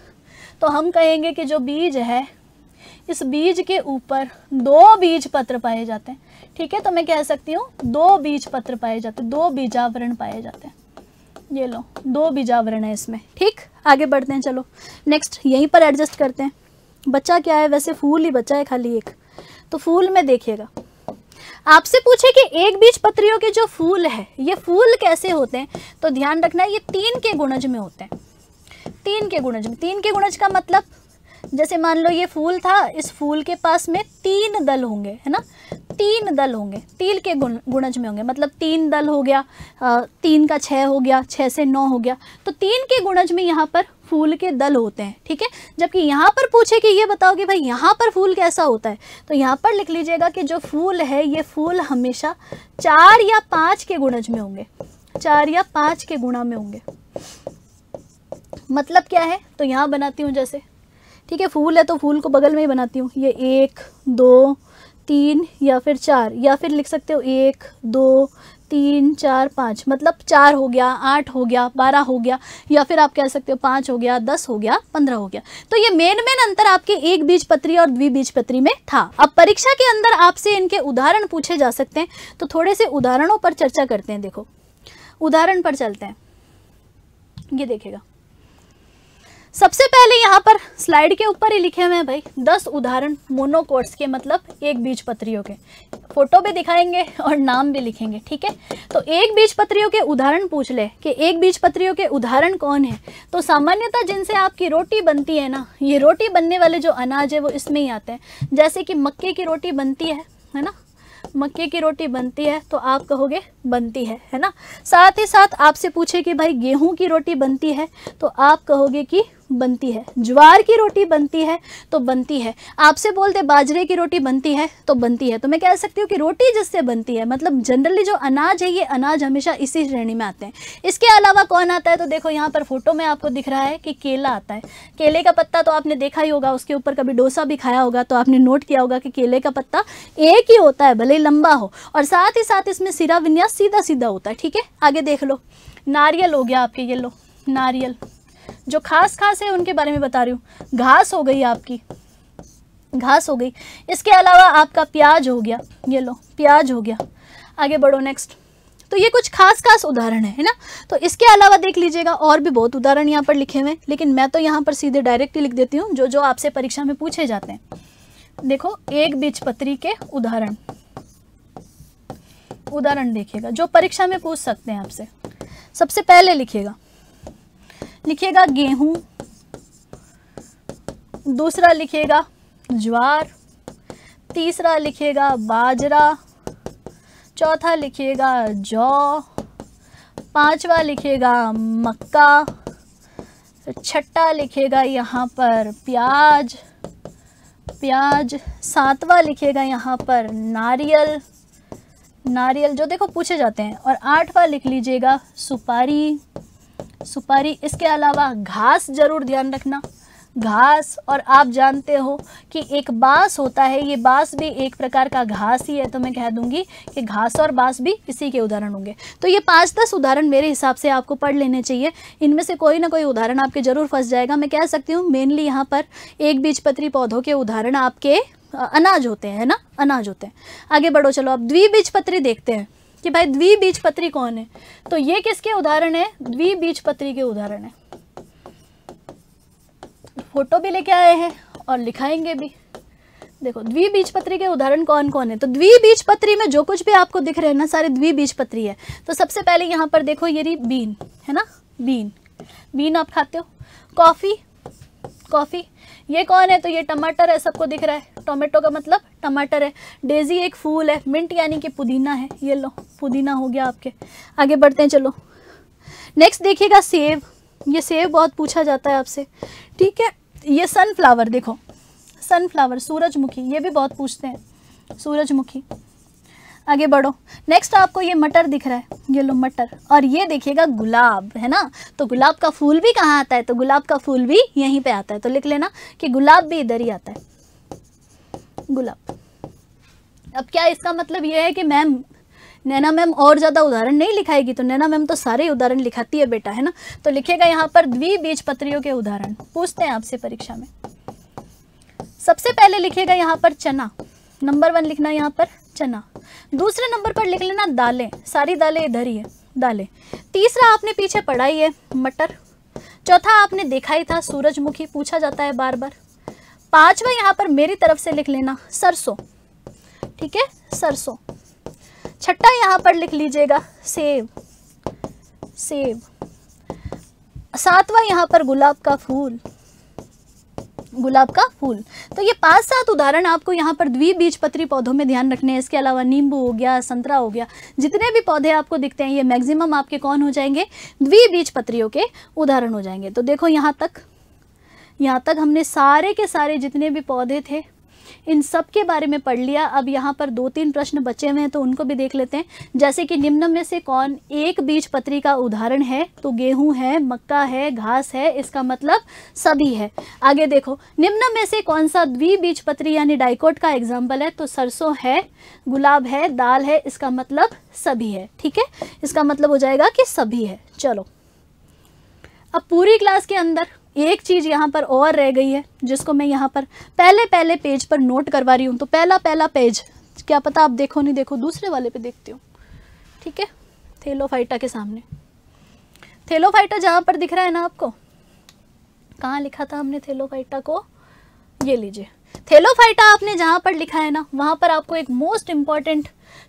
तो हम कहेंगे कि जो बीज है, इस बीज के ऊपर दो बीज पत्र पाए जाते हैं। ठीक है, तो मैं कह सकती हूँ दो बीज पत्र पाए जाते हैं, दो बीजावरण पाए जाते हैं। ये लो, दो बीजावरण है इसमें। ठीक, आगे बढ़ते हैं, चलो नेक्स्ट, यहीं पर एडजस्ट करते हैं। बच्चा क्या है, वैसे फूल ही बचा है खाली एक, तो फूल में देखिएगा, आपसे पूछे कि एक बीज पत्रियों के जो फूल है, ये फूल कैसे होते हैं, तो ध्यान रखना ये 3 के गुणज में होते हैं, 3 के गुणज में। 3 के गुणज का मतलब, जैसे मान लो ये फूल था, इस फूल के पास में 3 दल होंगे, है ना, 3 दल होंगे, 3 के गुणज में होंगे, मतलब 3 दल हो गया, 3 का 6 हो गया, 6 से 9 हो गया, तो 3 के गुणज में यहाँ पर फूल के दल होते हैं। ठीक है, जबकि यहाँ पर पूछे कि ये बताओ कि भाई यहाँ पर फूल कैसा होता है, तो यहाँ पर लिख लीजिएगा कि जो फूल है, ये फूल हमेशा 4 या 5 के गुणज में होंगे, 4 या 5 के गुणा में होंगे। मतलब क्या है, तो यहाँ बनाती हूँ जैसे, ठीक है, फूल है तो फूल को बगल में ही बनाती हूँ, ये 1 2 3 या फिर 4, या फिर लिख सकते हो 1 2 3 4 5, मतलब 4 हो गया, 8 हो गया, 12 हो गया, या फिर आप कह सकते हो 5 हो गया, 10 हो गया, 15 हो गया। तो ये मेन अंतर आपके एक बीज पत्री और द्विबीज पत्री में था। अब परीक्षा के अंदर आपसे इनके उदाहरण पूछे जा सकते हैं, तो थोड़े से उदाहरणों पर चर्चा करते हैं। देखो, उदाहरण पर चलते हैं, ये देखेगा। सबसे पहले यहाँ पर स्लाइड के ऊपर ही लिखे हुए हैं भाई 10 उदाहरण मोनोकोट्स के, मतलब एक बीज पत्रियों के। फोटो भी दिखाएंगे और नाम भी लिखेंगे। ठीक है, तो एक बीज पत्रियों के उदाहरण पूछ ले कि एक बीज पत्रियों के उदाहरण कौन है, तो सामान्यतः जिनसे आपकी रोटी बनती है ना, ये रोटी बनने वाले जो अनाज है वो इसमें ही आते हैं। जैसे कि मक्के की रोटी बनती है ना, मक्के की रोटी बनती है तो आप कहोगे बनती है ना। साथ ही साथ आपसे पूछे कि भाई गेहूं की रोटी बनती है तो आप कहोगे कि बनती है, ज्वार की रोटी बनती है तो बनती है, आपसे बोलते बाजरे की रोटी बनती है तो बनती है। तो मैं कह सकती हूँ कि रोटी जिससे बनती है, मतलब जनरली जो अनाज है ये अनाज हमेशा इसी श्रेणी में आते हैं। इसके अलावा कौन आता है, तो देखो यहाँ पर फोटो में आपको दिख रहा है कि केला आता है। केले का पत्ता तो आपने देखा ही होगा, उसके ऊपर कभी डोसा भी खाया होगा तो आपने नोट किया होगा कि केले का पत्ता एक ही होता है, भले ही लंबा हो, और साथ ही साथ इसमें सिरा विन्यास सीधा सीधा होता है। ठीक है, आगे देख लो, नारियल हो गया आपके, ये लो नारियल, जो खास खास है उनके बारे में बता रही हूँ। घास हो गई आपकी, घास हो गई। इसके अलावा आपका प्याज हो गया, ये लो प्याज हो गया। आगे बढ़ो नेक्स्ट। तो ये कुछ खास खास उदाहरण है ना। तो इसके अलावा देख लीजिएगा और भी बहुत उदाहरण यहाँ पर लिखे हुए हैं, लेकिन मैं तो यहाँ पर सीधे डायरेक्ट ही लिख देती हूँ जो जो आपसे परीक्षा में पूछे जाते हैं। देखो एक बीजपत्री के उदाहरण, उदाहरण देखिएगा जो परीक्षा में पूछ सकते हैं आपसे। सबसे पहले लिखिएगा गेहूं, दूसरा लिखिएगा ज्वार, तीसरा लिखिएगा बाजरा, चौथा लिखिएगा जौ, पांचवा लिखिएगा मक्का, छठा लिखिएगा यहाँ पर प्याज, सातवां लिखिएगा यहाँ पर नारियल, जो देखो पूछे जाते हैं, और आठवां लिख लीजिएगा सुपारी। इसके अलावा घास जरूर ध्यान रखना, घास, और आप जानते हो कि एक बांस होता है, ये बांस भी एक प्रकार का घास ही है, तो मैं कह दूंगी कि घास और बांस भी इसी के उदाहरण होंगे। तो ये 5-10 उदाहरण मेरे हिसाब से आपको पढ़ लेने चाहिए, इनमें से कोई ना कोई उदाहरण आपके जरूर फंस जाएगा। मैं कह सकती हूँ मेनली यहाँ पर एक बीजपत्री पौधों के उदाहरण आपके अनाज होते हैं, है ना, अनाज होते हैं। आगे बढ़ो, चलो अब द्विबीजपत्री देखते हैं कि भाई द्विबीजपत्री कौन है। तो ये किसके उदाहरण है, द्विबीजपत्री के उदाहरण है। फोटो भी लेके आए हैं और लिखाएंगे भी। देखो द्विबीजपत्री के उदाहरण कौन कौन है। तो द्विबीजपत्री में जो कुछ भी आपको दिख रहे हैं ना, सारे द्विबीजपत्री है। तो सबसे पहले यहाँ पर देखो ये रही बीन, है ना, बीन आप खाते हो। कॉफी, ये कौन है, तो ये टमाटर है, सबको दिख रहा है, टोमेटो का मतलब टमाटर है। डेजी एक फूल है, मिंट यानी कि पुदीना है, ये लो पुदीना हो गया आपके। आगे बढ़ते हैं, चलो नेक्स्ट देखिएगा सेब, ये सेब बहुत पूछा जाता है आपसे, ठीक है। ये सनफ्लावर, देखो सनफ्लावर, सूरजमुखी, ये भी बहुत पूछते हैं, सूरजमुखी। आगे बढ़ो, नेक्स्ट आपको ये मटर दिख रहा है, ये लो मटर, और ये देखिएगा गुलाब, है ना। तो गुलाब का फूल भी कहाँ आता है, तो गुलाब का फूल भी यहीं पे आता है। तो लिख लेना कि गुलाब भी इधर ही आता है, गुलाब। अब क्या इसका मतलब ये है कि मैम नैना मैम और ज़्यादा उदाहरण नहीं लिखाएगी, तो नैना मैम तो सारे ही उदाहरण लिखाती है बेटा, है ना। तो लिखेगा यहाँ पर द्विबीजपत्रियों के उदाहरण, पूछते हैं आपसे परीक्षा में। सबसे पहले लिखेगा यहाँ पर चना, नंबर 1 लिखना यहाँ पर चना। दूसरे नंबर पर लिख लेना दालें, सारी दालें इधर ही है, दालें। तीसरा आपने पीछे पढ़ा ही है मटर। चौथा आपने देखा ही था सूरजमुखी, पूछा जाता है बार बार। पांचवा यहाँ पर मेरी तरफ से लिख लेना सरसों, ठीक है, सरसों। छठा यहाँ पर लिख लीजिएगा सेब। सातवां यहाँ पर गुलाब का फूल। तो ये 5-7 उदाहरण आपको यहाँ पर द्विबीजपत्री पौधों में ध्यान रखने हैं। इसके अलावा नींबू हो गया, संतरा हो गया, जितने भी पौधे आपको दिखते हैं ये मैक्सिमम आपके कौन हो जाएंगे, द्विबीजपत्रियों के उदाहरण हो जाएंगे। तो देखो यहाँ तक हमने सारे के सारे जितने भी पौधे थे इन सब के बारे में पढ़ लिया। अब यहाँ पर 2-3 प्रश्न बचे हुए हैं तो उनको भी देख लेते हैं। जैसे कि निम्न में से कौन एक बीजपत्री का उदाहरण है, तो गेहूं है, मक्का है, घास है, इसका मतलब सभी है। आगे देखो, निम्न में से कौन सा द्विबीजपत्री यानी डाइकोट का एग्जाम्पल है, तो सरसों है, गुलाब है, दाल है, इसका मतलब सभी है, ठीक है। इसका मतलब हो जाएगा कि सभी है। चलो अब पूरी क्लास के अंदर एक चीज़ यहाँ पर और रह गई है जिसको मैं यहाँ पर पहले पेज पर नोट करवा रही हूँ। तो पहला पेज, क्या पता आप देखो नहीं देखो, दूसरे वाले पे देखते हो, ठीक है। थेलोफाइटा के सामने, थेलोफाइटा जहाँ पर दिख रहा है ना आपको, कहाँ लिखा था हमने थेलोफाइटा को, ये लीजिए। थेलोफाइटा आपने जहाँ पर लिखा है ना, वहाँ पर आपको एक मोस्ट इम्पॉर्टेंट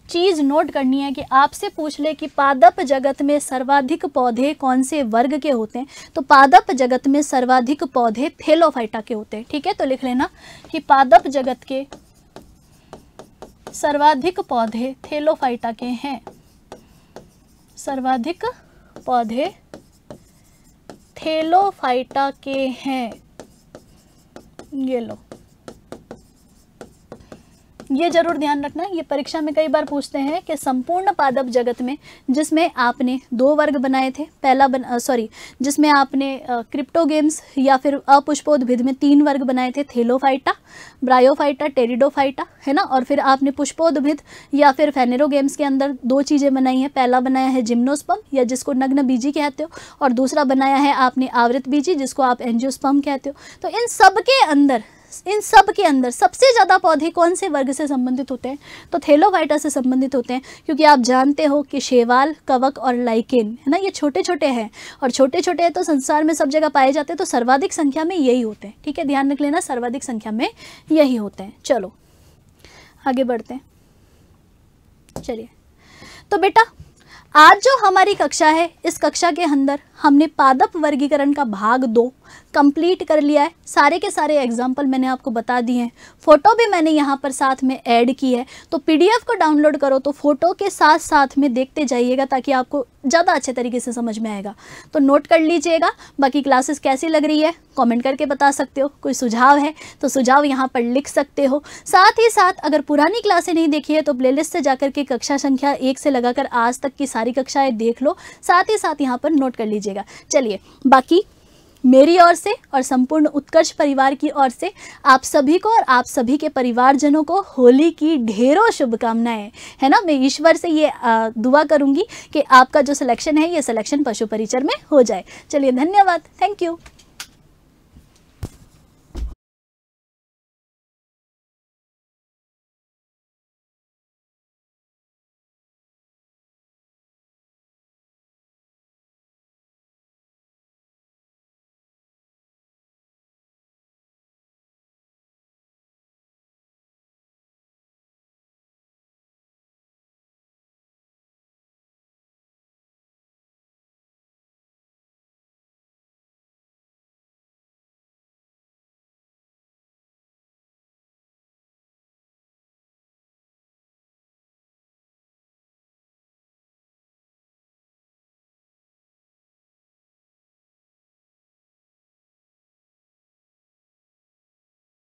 चीज़ नोट करनी है कि आपसे पूछ ले कि पादप जगत में सर्वाधिक पौधे कौन से वर्ग के होते हैं, तो पादप जगत में सर्वाधिक पौधे थेलोफाइटा के होते हैं, ठीक है। तो लिख लेना कि पादप जगत के सर्वाधिक पौधे थेलोफाइटा के हैं, सर्वाधिक पौधे थेलोफाइटा के हैं। ये लो, ये जरूर ध्यान रखना, ये परीक्षा में कई बार पूछते हैं कि संपूर्ण पादप जगत में जिसमें आपने 2 वर्ग बनाए थे, जिसमें आपने क्रिप्टोगेम्स या फिर अपुष्पोद्भिद में 3 वर्ग बनाए थे, थेलोफाइटा, ब्रायोफाइटा, टेरिडोफाइटा, है ना। और फिर आपने पुष्पोद्भिद या फिर फेनेरोगेम्स के अंदर 2 चीज़ें बनाई हैं। पहला बनाया है जिम्नोस्पर्म या जिसको नग्न बीजी कहते हो, और दूसरा बनाया है आपने आवृत बीजी जिसको आप एंजियोस्पर्म कहते हो। तो इन सब के अंदर सबसे ज़्यादा पौधे कौन से वर्ग से संबंधित होते हैं? तो थेलोफाइटा से संबंधित होते हैं, क्योंकि आप जानते हो कि शैवाल, कवक और लाइकेन, है ना, ये छोटे छोटे हैं, और छोटे छोटे हैं तो संसार में सब जगह पाए जाते हैं, तो सर्वाधिक संख्या में यही होते हैं। ठीक है, ध्यान रख लेना, सर्वाधिक संख्या में यही होते हैं। चलो आगे बढ़ते हैं। चलिए, तो बेटा आज जो हमारी कक्षा है, इस कक्षा के अंदर हमने पादप वर्गीकरण का भाग 2 कंप्लीट कर लिया है। सारे के सारे एग्जाम्पल मैंने आपको बता दिए हैं, फ़ोटो भी मैंने यहाँ पर साथ में ऐड की है। तो पीडीएफ को डाउनलोड करो तो फ़ोटो के साथ साथ में देखते जाइएगा, ताकि आपको ज़्यादा अच्छे तरीके से समझ में आएगा। तो नोट कर लीजिएगा। बाकी क्लासेस कैसी लग रही है कमेंट करके बता सकते हो, कोई सुझाव है तो सुझाव यहाँ पर लिख सकते हो। साथ ही साथ अगर पुरानी क्लासें नहीं देखी है तो प्लेलिस्ट से जाकर के कक्षा संख्या 1 से लगाकर आज तक की सारी कक्षाएँ देख लो, साथ ही साथ यहाँ पर नोट कर लीजिएगा। चलिए, बाकी मेरी ओर से और संपूर्ण उत्कर्ष परिवार की ओर से आप सभी को और आप सभी के परिवारजनों को होली की ढेरों शुभकामनाएं, है ना। मैं ईश्वर से ये दुआ करूंगी कि आपका जो सिलेक्शन है, ये सिलेक्शन पशु परिचर में हो जाए। चलिए, धन्यवाद, थैंक यू।